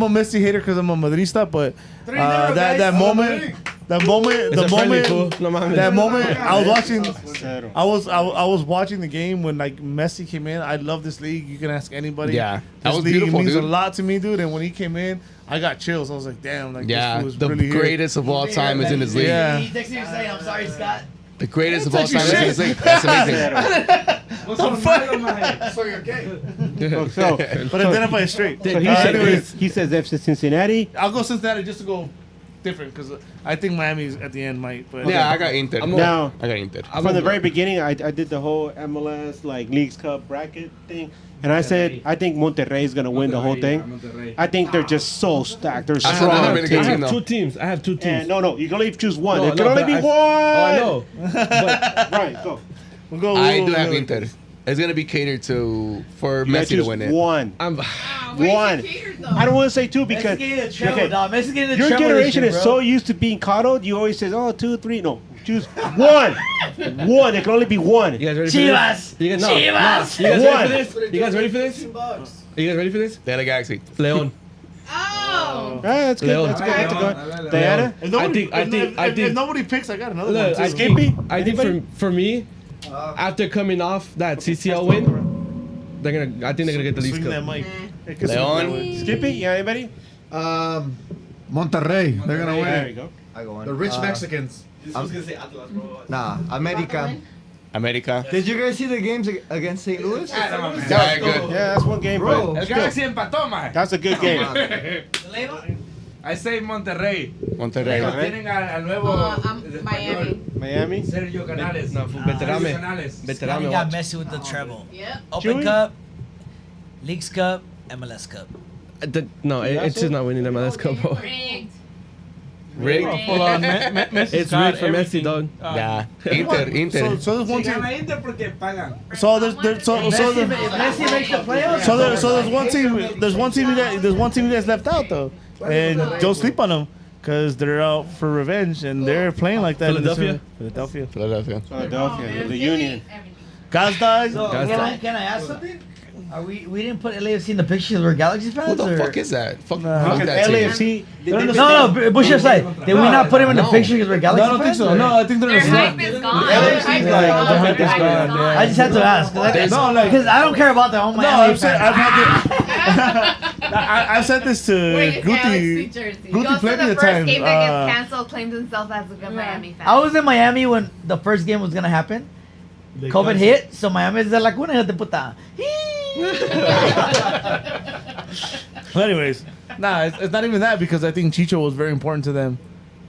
Messi hater because I'm a Madrista, but that moment, I was watching. I was watching the game when like Messi came in. I love this league. You can ask anybody. Yeah. That This was league beautiful, means dude. a lot to me, dude. And when he came in, I got chills. I was like, damn, like Yeah, this fool is the really here. greatest of all time is in this league. Yeah. He texted me saying, "I'm sorry, Scott." The greatest of all That's time is in this league. That's amazing. So you're gay. So But identify it straight. he Anyways, he says FC Cincinnati. I'll go Cincinnati just to go different because I think Miami's at the end might. But Yeah, I got Inter. Now, I got Inter. from the very beginning, I did the whole MLS like Leagues Cup bracket thing, and I said I think Monterrey is gonna win the whole thing. I think they're just so stacked. They're That's strong. another really good I team, have though. two teams. I have two teams. And no, you can only choose one. No, There can no, only but be I- one. Oh, I know. Right, go. we'll go. I do have Inter. It's gonna be catered for You gotta Messi to choose win it. one. I'm. One. I don't want to say two because Messi getting the treble, okay, dog. Messi getting the your treble generation this is year, so bro. used to being coddled. You always say, "Oh, 2, 3." No, choose one. One. There can only be one. You guys ready for Chivas. this? You guys, Chivas. You guys One. ready for this? You guys ready for this? You guys ready for this? The LA Galaxy. Leon. Oh. That's good. Leon. That's good. That's good. Diana. If nobody, I think- if nobody picks, I got another Look, one. I Too. think, I think for me, after coming off that CCL win, I think they're gonna get the Leagues Swing that Cup. mic. Hey, kiss him that Leon. way. Skippy. Yeah. Anybody? Monterrey, they're gonna There win. you go. I go on. The rich Mexicans. Nah, America. America. Did you guys see the games against St. Louis? Yeah, good. Yeah, that's one game, Bro. but Galaxy empató, man. that's a good game. I say Monterrey. Monterrey. Tienen al nuevo Miami. Miami. Sergio Canales. No, veterame. Canales. He Veterame, got watch. Messi with the treble. Yep. Open Chewy? Cup, Leagues Cup, MLS Cup. No, it's just not winning the MLS Cup, bro. Rigged. Rigged. Full on. Messi's It's got rigged for Messi, everything. dog. Yeah. Inter. So there's one team. Inter porque pagan. So there's Messi makes the playoffs. So there's one team. There's one team you guys left out though, and don't sleep on them because they're out for revenge and they're playing like that. in this Philadelphia? Philadelphia. Philadelphia, the Union. Gazdag. So, can I ask something? Are we didn't put LAFC in the pictures. We're Galaxy fans. What the or? fuck is that? Fuck Look that at team. LAFC. No, Bush aside. Did we not put him in the picture because we're Galaxy No, I don't think fans? so. or- No, I think they're Their in hype front. is gone. LAFC Their hype is like, gone. the hype is Their hype gone, gone. I just had to ask because I don't care about their own No, Miami I'm saying fans. I've said this to Wear your Galaxy Guti. jersey. Guti Goes to plenty the of first times. game that gets canceled, claims himself as a good Miami fan. I was in Miami when the first game was gonna happen. COVID hit, so Miami is de la cuna, hijo de puta. But anyways, it's not even that because I think Chicho was very important to them.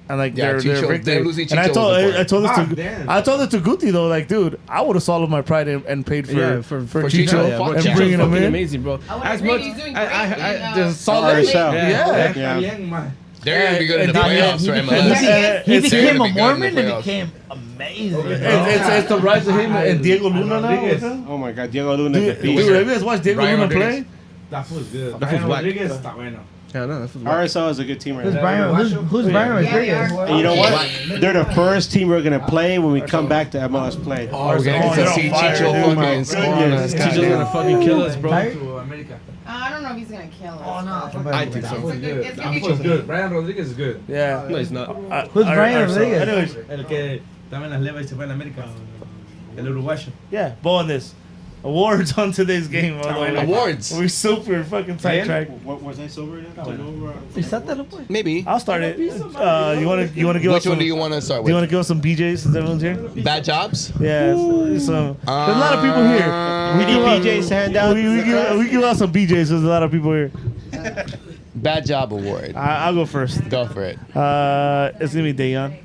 And like Yeah, their Chicho- victory. them losing And I Chicho told was I told this Ah, to damn. I told it to Guti though, like dude, I would have swallowed my pride and paid for Yeah, for for Chicho, Chicho, yeah, and Chicho's bringing him fucking in. amazing, bro. I would As agree, much, he's doing I great in, just saw that. RSL. Yeah. Yeah. Bien, man. They're gonna be good in the And playoffs for He MLS. became They're a gonna be good in the Mormon and playoffs. became amazing. It's the rise of him and Diego Luna now. Oh my God, Diego Luna. Dude, the beast. have you guys watched Diego Ryan Luna Rodriguez. play? That fool's good. That fool's Ryan whack. Rodriguez está bueno. Yeah, no, that's RSL is a good team right Who's now. Brian? Who's Brian Rodriguez? And you know what? They're the first team we're gonna play when we come back to MLS play. Oh, we're gonna get to see Chicho Oh my fucking score on us. goodness. Chicho's gonna fucking kill us, bro. Tired? To America. I don't know if he's gonna kill us. Oh no! I think so. It's Good. it's gonna be That fool's good. Brian Rodriguez is good. Yeah. No, he's not. Who's Brian Rodriguez? Anyways, El que estaba en las levas y se fue en América. El uruguayo. yeah, ball on this. Awards on today's game. by the way. Awards. We super fucking sidetracked. What was I sober enough to know? Pisátelo, pues. Maybe. I'll start it. You wanna give us Which one some? do you want to start Do you with? want to give us some BJs since everyone's here? Bad jobs? Yeah, there's a lot of people here. We need BJ's to hand out. We give out some BJs. There's a lot of people here. Bad job award. I'll go first. Go for it. It's gonna be Dayon.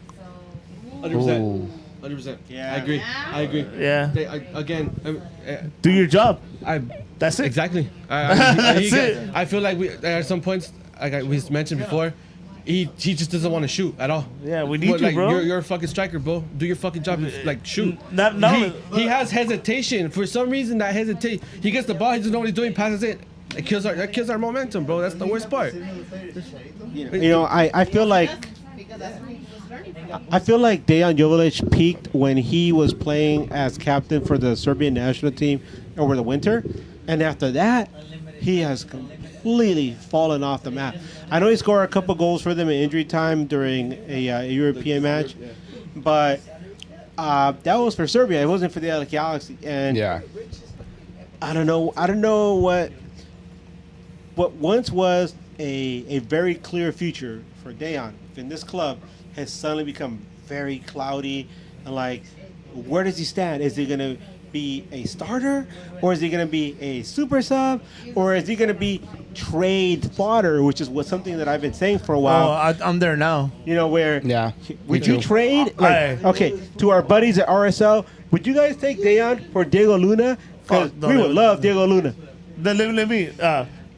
100%. 100%. Yeah. I agree. I agree. Yeah. Do your job. I. That's it. Exactly. That's it. I feel like we at some points, like we mentioned before, he just doesn't want to shoot at all. Yeah, we need you, like, bro. You're a fucking striker, bro. Do your fucking job. Like shoot. Not he has hesitation for some reason. That hesitate. He gets the ball. He doesn't know what he's doing. Passes it. That kills our momentum, bro. That's the worst part. You know, I feel like Dejan Jovic peaked when he was playing as captain for the Serbian national team over the winter, and after that, he has completely fallen off the map. I know he scored a couple goals for them in injury time during a European match, but that was for Serbia. It wasn't for the LA Galaxy, and yeah, I don't know what once was a very clear future for Dejan in this club has suddenly become very cloudy, and like, where does he stand? Is he gonna be a starter, or is he gonna be a super sub, or is he gonna be trade fodder, which is something that I've been saying for a while. I'm there now. You know, where would you too. trade? Like, okay, to our buddies at RSL, would you guys take Dejan for Diego Luna? Because we would love Diego Luna. Let me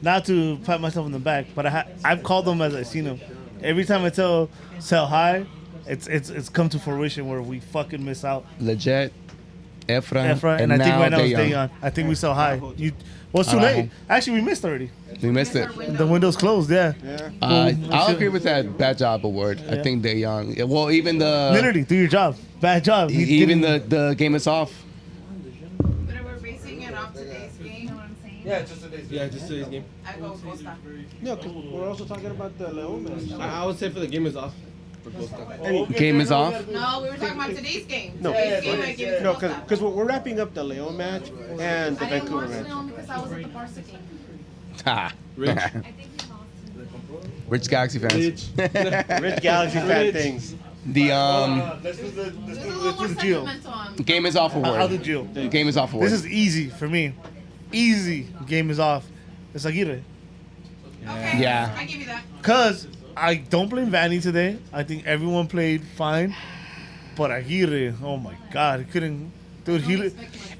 not to pat myself in the back, but I've called him as I seen him. Every time I tell hi, it's come to fruition where we fucking miss out. Legit. Efra, and I think right now it's Dejan. Dejan. I think we sell high. It's too Arajo. late. Actually, we missed already. We missed it. The window's closed. Yeah. I'll agree with that bad job award. I think Dejan. Well, even the Literally, do your job. Bad job. He even didn't- the game is off. But we're basing it off today's game. You know what I'm saying? Yeah, just today's game. I go Costa. No, because we're also talking about the Leon match. I would say for the game is off. For Costa. Game is off. No, we were talking about today's game. No, Today's game, I give it to no, Costa. because we're wrapping up the Leon match and the I didn't Vancouver watch match. Leon because I was at the Barca game. Ha. Rich. Rich Galaxy fans. Rich Galaxy fan things. The Let's do the Gio. game is off award. I'll do Gio. Game is off award. This is easy for me. Easy. Game is off. It's Aguirre. Okay. Yeah. I give you that. Because I don't blame Vanny today. I think everyone played fine. But Aguirre, oh my God, he couldn't. Dude,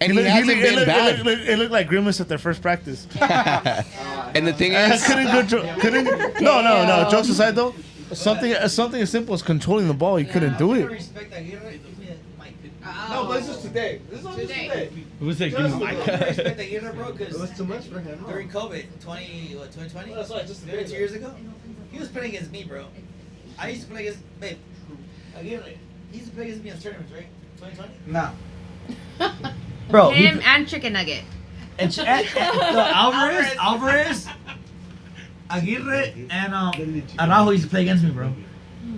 And he hasn't been bad. It looked like Grimace at their first practice. And the thing I is, couldn't. No. Jokes aside, though, something as simple as controlling the ball. He couldn't do it. No, but this is today. This is only today. Who's that? Just Give me a my little guy. It was too much for him. During COVID, 2020? That's why, just 2 years ago? He was playing against me, bro. I used to play against, babe. Again, he used to play against me in tournaments, right? 2020? No. Bro, Him and Chicken Nugget. And Alvarez, Aguirre, and Araujo used to play against me, bro.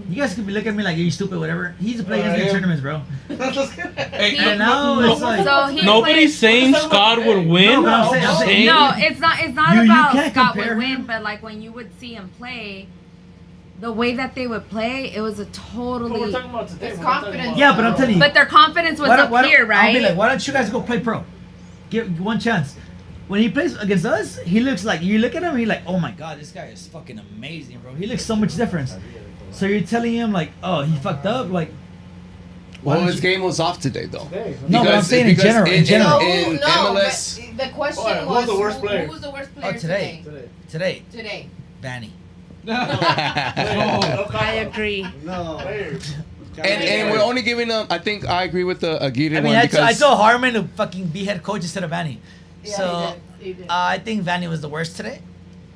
You guys could be looking at me like you're stupid, whatever. He used to play against me in tournaments, bro. And now it's like Nobody's saying Scott would win. No, it's not You about can't Scott compare would him. win, but like when you would see him play, the way that they would play, it was a totally. It's confidence. Yeah, but I'm telling you. But their confidence was Why don't- up here, right? I'll be like, why don't you guys go play pro? Give one chance. When he plays against us, he looks like, you look at him, you're like, oh my god, this guy is fucking amazing, bro. He looks so much different. So you're telling him like, oh, he fucked up, like. Well, his game was off today, though. No, but I'm saying in general. In general. In No, MLS, but the question Alright, was, who's the worst player? who was the worst Oh, player today. today? Today. Today. Vanny. I agree. No. and we're only giving them. I think I agree with the Aguirre I mean, one I because told Harmon to fucking be head coach instead of Vanny. Yeah, So he did. I think Vanny was the worst today.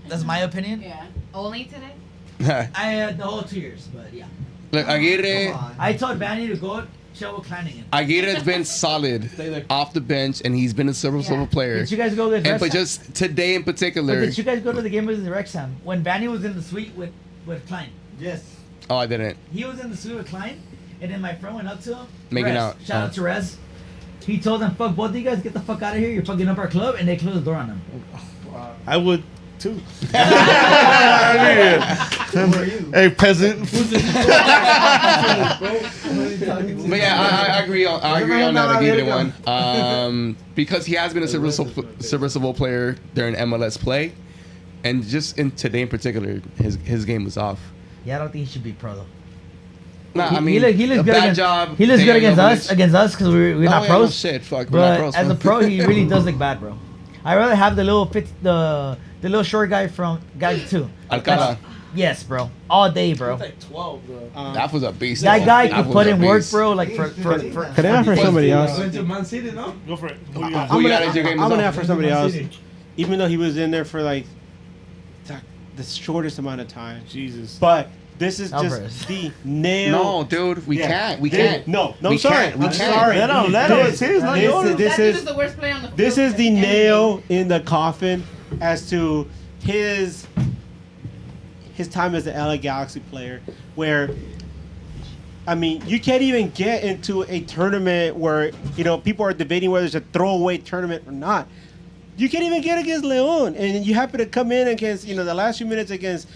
That's my opinion. Yeah. Only today. I had the whole 2 years, but yeah. look, Aguirre. I told Vanny to go chill with Kleiningen. Aguirre's been solid off the bench, and he's been a serviceable player. Did you guys go against And but Wrexham? just today in But particular. did you guys go to the game with Wrexham when Vanny was in the suite with Klein? Yes. Oh, I didn't. He was in the suite with Klein, and then my friend went up to him. Making Rez, out. Shout out to Rez. He told them, "Fuck both of you guys, get the fuck out of here. You're fucking up our club," and they closed the door on him. I would too. Hey, peasant. But yeah, I agree. I agree on that Aguirre one. Because he has been a serviceable player during MLS play, and just in today in particular, his game was off. Yeah, I don't think he should be pro though. Nah, He- I mean, he looks a good bad against, job. He looks good Daniel against Village. us because we're not yeah, pros. no shit, fuck, we're not But pros, as a bro. pro, he really does look bad, bro. I'd rather have the little short guy from guy too. Alcala. Yes, bro. All day, bro. Like 12, bro. That was a beast. That guy That could was put a in work, beast. bro. Like for Can I ask for somebody else? Went to Man City, no? Go for it. Who you I'm got gonna, as your game I'm is gonna off? ask for somebody else. Even though he was in there for like the shortest amount of time. Jesus. But this is Alvarez. just the nail. No, dude, we Yeah. can't. We This- can't. No, We I'm sorry. can't. We I'm can't. sorry. Let him. It's his, not yours. This That dude is is the worst player on the field. this is the and nail in the coffin as to his time as the LA Galaxy player, where I mean, you can't even get into a tournament where people are debating whether it's a throwaway tournament or not. You can't even get against Leon, and you happen to come in against the last few minutes against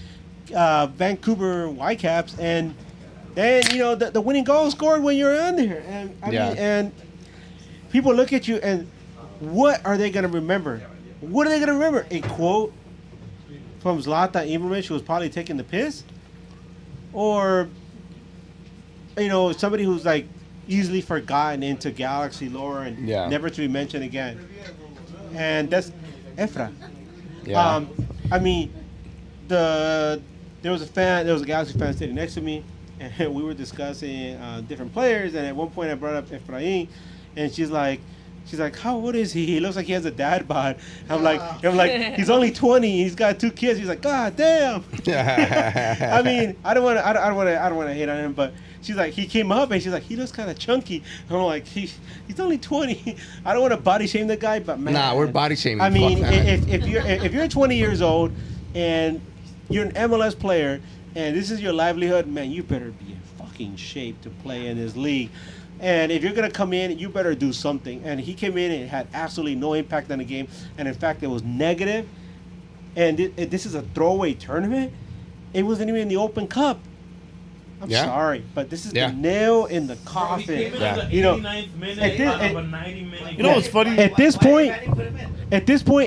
Vancouver Whitecaps, and then the winning goal scored when you're on there, and I Yeah. mean, and people look at you, and what are they gonna remember? What are they gonna remember? A quote from Zlatan Ibrahimovic, who was probably taking the piss, or somebody who's like easily forgotten into Galaxy lore and never to be mentioned again. And that's Efra. Yeah. I mean, there was a Galaxy fan sitting next to me, and we were discussing different players. And at one point, I brought up Efrain, and she's like, how old is he? He looks like he has a dad bod. I'm like, he's only 20. He's got 2 kids. He's like, God damn. I mean, I don't want to hate on him, but she's like, he came up and she's like, he looks kind of chunky. I'm like, he's only 20. I don't want to body shame the guy, but man. Nah, we're body shaming. I mean, Fuck that. if you're 20 years old and you're an MLS player and this is your livelihood, man, you better be in fucking shape to play in this league. And if you're gonna come in, you better do something. And he came in and it had absolutely no impact on the game, and in fact, it was negative. And this is a throwaway tournament. It wasn't even in the Open Cup. I'm sorry, but this is the nail in the coffin. You know, 89th minute out of a 90-minute. You know what's funny? At this point,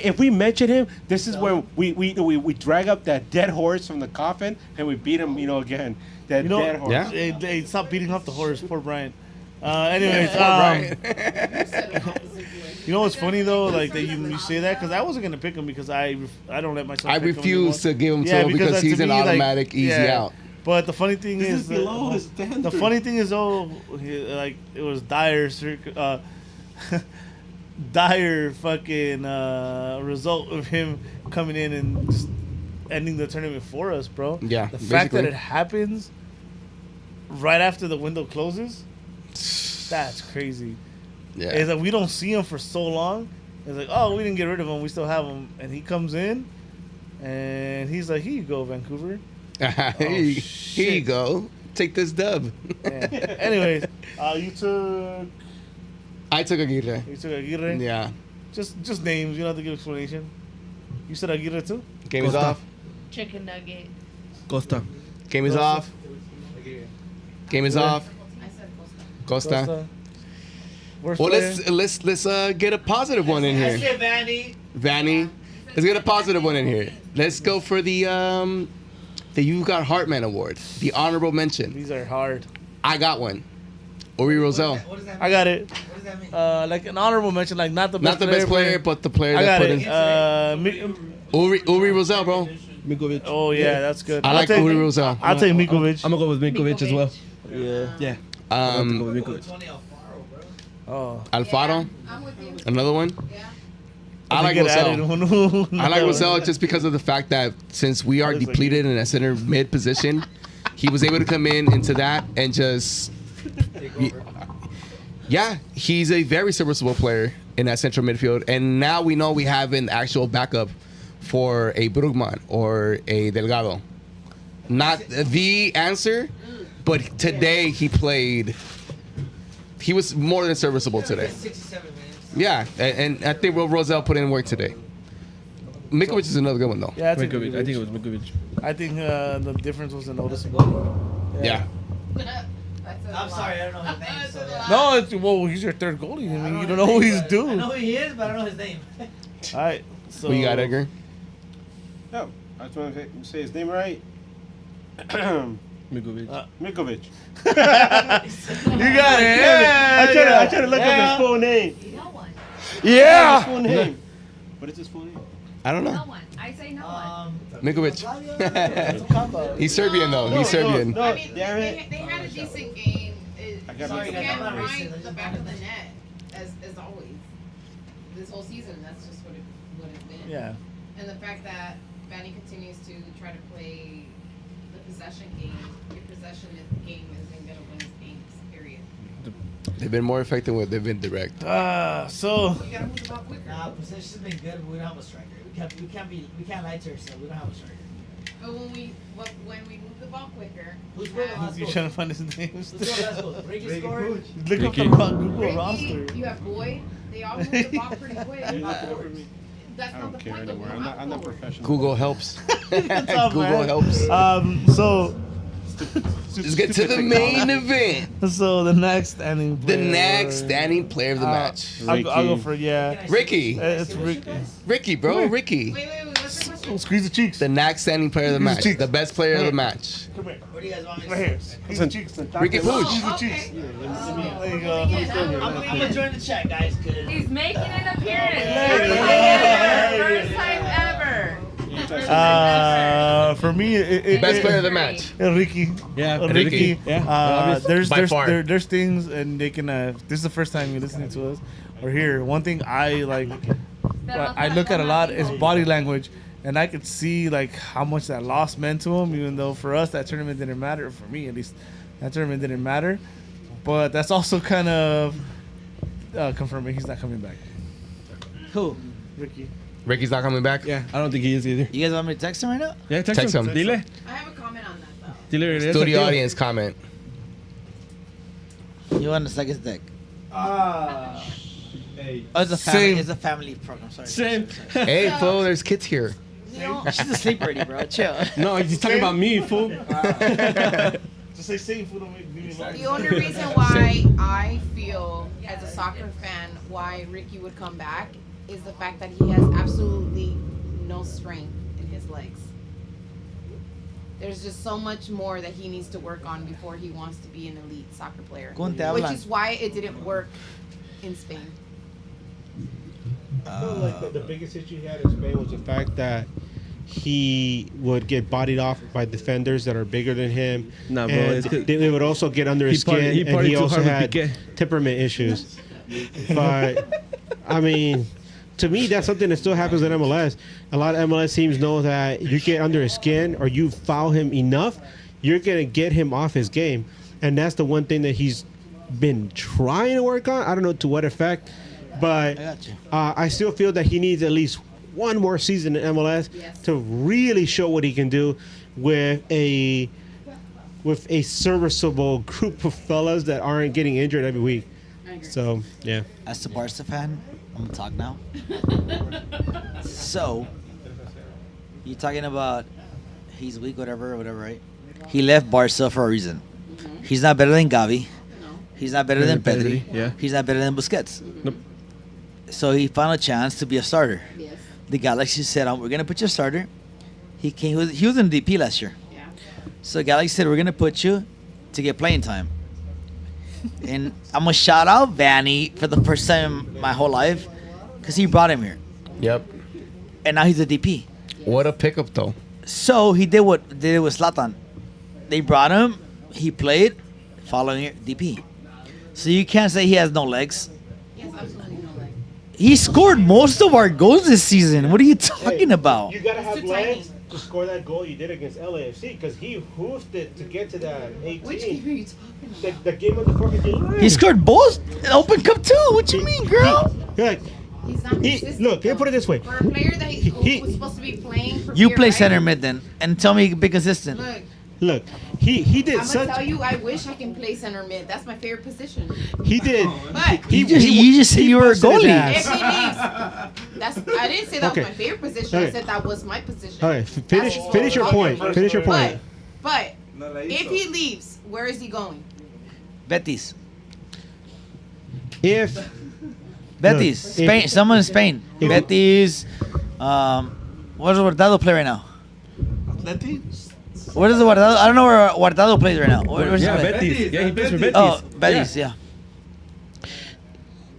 if we mention him, this is where we drag up that dead horse from the coffin and we beat him, again. That dead horse. Yeah. Hey, stop beating off the horse. Poor Brian. Anyways, you know what's funny though, like that you say that because I wasn't gonna pick him because I don't let myself. I pick him refuse anymore. to give him to him because he's to an me, automatic easy out. But the funny thing This is, is below his standard. the funny thing is, like it was Dyer's, dire fucking result of him coming in and just ending the tournament for us, bro. Yeah, the fact that basically. it happens right after the window closes, that's crazy. Yeah. It's like we don't see him for so long. It's like, oh, we didn't get rid of him. We still have him, and he comes in, and he's like, "Here you go, Vancouver." Here you go. Take this dub. Yeah. Anyways, you took. I took Aguirre. You took Aguirre. Yeah. Just names. You don't have to give explanation. You said Aguirre too. Game is off. Chicken nugget. Costa. Game is off. Game is off. Costa. Worst Well, player? let's get a positive one in I here. said Vanny. Vanny. Let's get a positive one in here. Let's go for the You Got Heartman Award, the honorable mention. These are hard. I got one. Ori Rosell. What does that mean? I got it. What does that mean? Like an honorable mention, like not the best Not the best player, but the player I that got put it. in. Uri Rosell, bro. Mikovic. Oh yeah, that's good. I like Uri Rosell. I'll take Mikovic. I'm gonna go with Mikovic as well. Yeah. Yeah. I'm gonna go with Mikovic. Oh. Alfaro. Another one. I like Get added. Rosell. I like Rosell just because of the fact that since we are Looks like depleted in a center mid position, he was able to come in into that and just. Yeah, he's a very serviceable player in that central midfield, and now we know we have an actual backup for a Brugman or a Delgado. Not the answer, but today he played. He was more than serviceable today. 67 minutes. Yeah, and I think Rosell put in work today. Mikovic is another good one though. Yeah, I think Mikovic. I think it was Mikovic. I think the difference was noticeable. Yeah. I'm sorry, I don't know his name. So No, well, he's your third goalie. I mean, you don't know who he's I doing. know who he is, but I don't know his name. All right. So Who you got, Edgar? No, I just want to say his name right. Mikovic. Mikovic. You got it. Yeah, I tried to look up his full name. No one. Yeah. His full name. What is his full name? I don't No know. one. I say no one. Mikovic. He's Serbian though. He's Serbian. I mean, they had a decent game. I got You it. can't find the back of the net as always. This whole season, that's just what it's been. Yeah. And the fact that Vanny continues to try to play the possession game, your possession game isn't gonna win games. Period. They've been more effective when they've been direct. So You gotta move the ball quicker. Nah, possession's been good, but we don't have a striker. We can't lie to ourselves. We don't have a striker. But when we move the ball quicker, Who's we good? have you trying to find his name? Let's go. Ricky scored. Look up the Google Ricky, roster. you have Boyd. They all move the ball pretty quick. That's I not don't the care point. anymore. I'm not professional. Google helps. What's up, Google man? helps. So Let's get to the main event. So the next standing The player, next standing player of the match. I'll go for Ricky. It's Ricky. Ricky, bro. Ricky. Wait, what's the question? Squeeze the cheeks. The next standing player of the Squeeze the match. cheeks. The best player of the match. Come here. What do you guys want me to Right say? here. Squeeze the cheeks. Ricky Pooch. Squeeze the Okay. cheeks. Oh. There you go. I'm gonna join the chat, guys. Cause He's making an appearance. Hey. First time ever. For me, Best player of the match. Ricky. Yeah, Ricky. Yeah. There's things, and they can. This is the first time you're listening to us or here. One thing I like, I look at a lot is body language, and I could see like how much that loss meant to him. Even though for us that tournament didn't matter, for me at least, that tournament didn't matter. But that's also kind of confirming he's not coming back. who? Ricky. Ricky's not coming back? Yeah, I don't think he is either. You guys want me to text him right now? Yeah, Text him. Dile. I have a comment on that though. Dile, regresa, Studio tío. audience comment. You want the second deck? Hey. Oh, it's a Same. family. It's a family program. Sorry. Same. Hey, fool, there's kids here. She's asleep already, bro. Chill. No, he's talking about me, fool. Just say same food. Don't make me The only reason why I feel, as a soccer fan, why Ricky would come back is the fact that he has absolutely no strength in his legs. There's just so much more that he needs to work on before he wants to be an elite soccer player. ¿Cómo te Which hablan? is why it didn't work in Spain. I feel like the biggest issue he had in Spain was the fact that he would get bodied off by defenders that are bigger than him. Nah, bro, And it's 'cause they would also get under his he partied- skin, he and partied he too also hard with had Piqué. temperament issues. But I mean, to me, that's something that still happens in MLS. A lot of MLS teams know that you get under his skin or you foul him enough, you're gonna get him off his game, and that's the one thing that he's been trying to work on. I don't know to what effect, but I still feel that he needs at least one more season in MLS to really show what he can do with a serviceable group of fellas that aren't getting injured every week. So yeah. As a Barca fan, I'm gonna talk now. So, you're talking about he's weak, whatever, right? He left Barca for a reason. He's not better than Gavi. He's not better than Pedri. Yeah. He's not better than Busquets. Nope. So he found a chance to be a starter. Yes. The Galaxy said, "We're gonna put you a starter." He came. He was in DP last year. Yeah. So Galaxy said, "We're gonna put you to get playing time." And I'm gonna shout out Vanny for the first time in my whole life, because he brought him here, Yep. and now he's a DP. What a pickup, though. So he did what they did with Zlatan. They brought him. He played. Following year, DP. So you can't say he has no legs. Yes, absolutely no leg. He scored most of our goals this season. What are you talking about? You gotta have too legs to score that goal you did against LAFC because he hoofed it to get to that 18. Which game are you talking about? The game of the fucking July. He scored both in Open Cup too. What you mean, girl? Like, He's not consistent. look, let me put it this way. For a player that who was supposed to be playing for You Pierre, play right? center mid then, and tell me you can be consistent. Look, he did I'm such. gonna tell you, I wish I can play center mid. That's my favorite position. He did. But You just said you were a busted his goalie. ass. if he leaves, I didn't say that Okay. was my favorite position. I Okay. said that was my position. All right, finish your point. Finish your point. But if he leaves, where is he going? Betis. If Betis. Look, Spain. Someone in Spain. if- Betis. What does Guardado play right now? Where does Guardado? I don't know where Guardado plays right now. Where's he Yeah, play? Betis. Yeah, he plays for Betis. Oh, Betis. Yeah.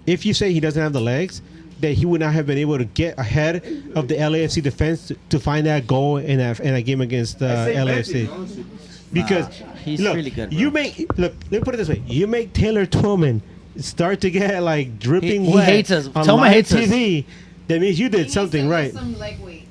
if you say he doesn't have the legs, that he would not have been able to get ahead of the LAFC defense to find that goal in a game against LAFC. Because he's look, really good, you make look. Let me put it this way: you make Taylor Twellman start to get like dripping He wet hates us. on Twellman live hates us. TV. That means you He did needs something to lose right. Some leg weight.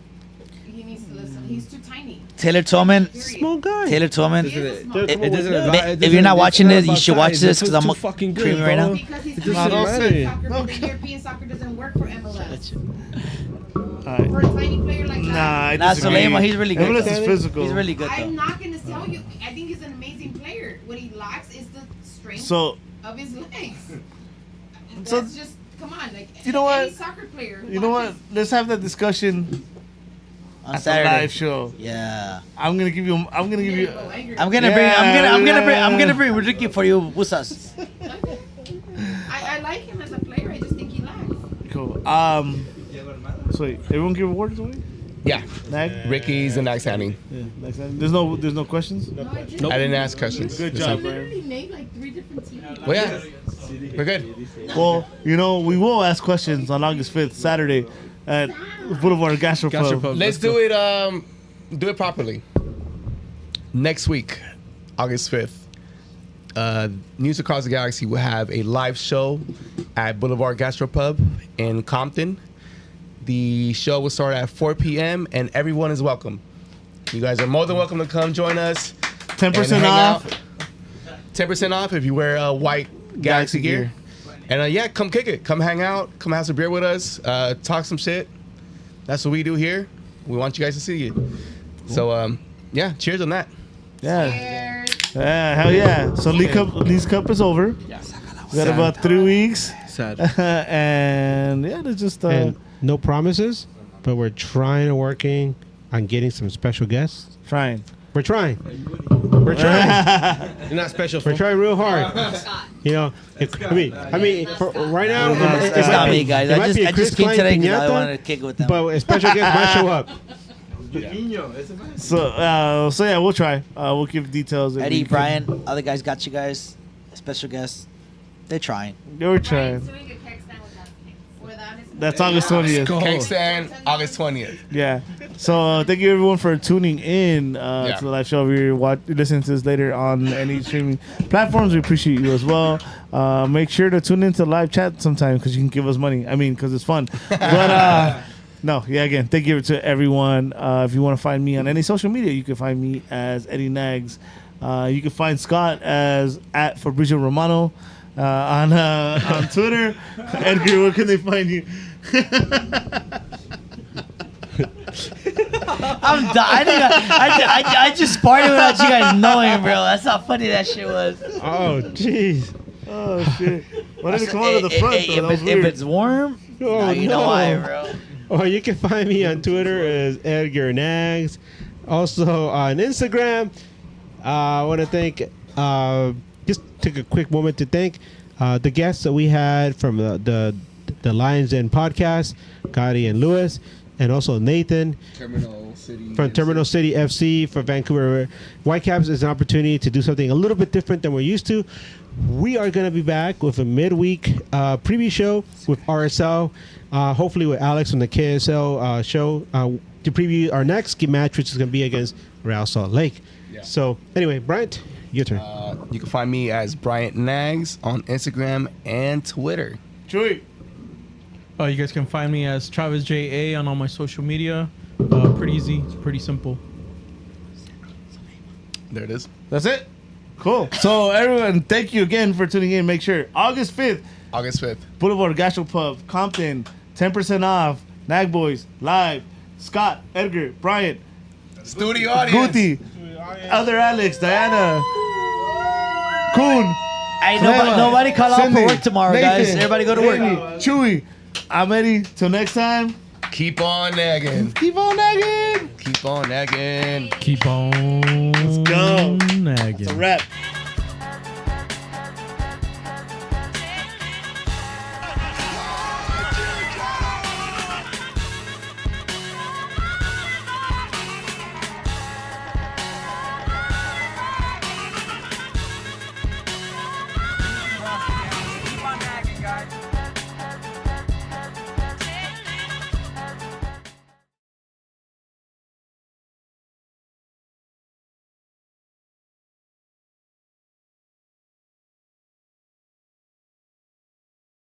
He needs to listen. He's too tiny. Taylor Twellman. Small guy. Taylor Twellman. He is a small It guy. doesn't If- about- it if doesn't- you're not it's watching not this, you about should watch size. this, This 'cause is I'm too fucking creaming good, right now. bro. Because he's It tiny. doesn't matter. Soccer, but the European soccer doesn't work for MLS. Alright. For a tiny player like Nah, that. I Nah, disagree. Solema, he's really good. MLS is though. physical. He's really good though. I'm not gonna tell you. I think he's an amazing player. What he lacks is the strength So, of his legs. So- That's just come on. Like You know any what? soccer player. who you know what? watches- Let's have that discussion On at Saturday. the live show. Yeah. I'm gonna give you. I'm gonna give you. I'm gonna bring Ricky for you, Busas. I like him as a player. I just think he lacks. Cool. So wait, everyone give awards away. Yeah. Nag? Ricky's and Nag signing. Yeah. Next time. There's no questions. No, I just I didn't ask questions. Good this job, time. Brian. literally named like 3 different teams. Well, yeah. We're good. Well, you know, we will ask questions on August 5th, Saturday, at Boulevard Gastropub. Let's do it. Do it properly. Next week, August 5th, News Across the Galaxy will have a live show at Boulevard Gastropub in Compton. The show will start at 4 p.m. and everyone is welcome. You guys are more than welcome to come join us. 10% off. 10% off if you wear white Galaxy gear. And yeah, come kick it. Come hang out. Come have some beer with us. Talk some shit. That's what we do here. We want you guys to see it. So yeah, cheers on that. Yeah. Yeah, hell yeah. So League's Cup is over. We got about 3 weeks. Sad. And yeah, it's just And no promises, but we're working on getting some special guests. trying. We're trying. We're trying. You're not special. We're trying real hard. You know, I mean, for right now, It's not me, guys. it I might just be a I Chris just came Klein today because I piñata, wanted to kick it with them. but a special guest might show up. So yeah, we'll try. We'll give details. if Eddie, we can. Brian, other guys got you guys. Special guests. They're trying. They were trying. Doing a keg stand without snakes. Without his That's August 20th. Kickstand, August 20th. Yeah. So thank you everyone for tuning in to the live show. If you're listening to this later on any streaming platforms, we appreciate you as well. Make sure to tune into live chat sometime because you can give us money. I mean, because it's fun. But no, yeah. Again, thank you to everyone. If you want to find me on any social media, you can find me as Eddie Nags. You can find Scott as at Fabrizio Romano on Twitter. Edgar, where can they find you? I'm done. I just partied without you guys knowing, bro. That's how funny that shit was. Oh, jeez. Oh, shit. Why did it come out of the front, though? That was If weird. it's warm, Oh, you know why, bro. Or you can find me on Twitter as Edgar Nags. Also on Instagram. I want to thank, just take a quick moment to thank the guests that we had from the Lions Den podcast, Gotti and Lewis, and also Nathan Terminal City from FC. Terminal City FC for Vancouver Whitecaps. Is an opportunity to do something a little bit different than we're used to. We are going to be back with a midweek preview show with RSL, hopefully with Alex from the KSL show to preview our next match, which is going to be against Real Salt Lake. Yeah. So anyway, Bryant, your turn. You can find me as Bryant Nags on Instagram and Twitter. Chewy. You guys can find me as Travis J.A. on all my social media. Pretty easy. It's pretty simple. There it is. That's it. Cool. So everyone, thank you again for tuning in. Make sure August 5th, Boulevard Gastro Pub, Compton, 10% off. Nag Boys live. Scott, Edgar, Bryant, Studio audience. Guti, other Alex, Diana, Kuhn. Hey, Clema, nobody call out for Cindy, work tomorrow, Nathan, guys. Everybody go to work. Danny, Chewy. I'm Eddie. Till next time. Keep on nagging. Keep on nagging. Keep on nagging. Keep on. Let's go. Nagging. It's a wrap.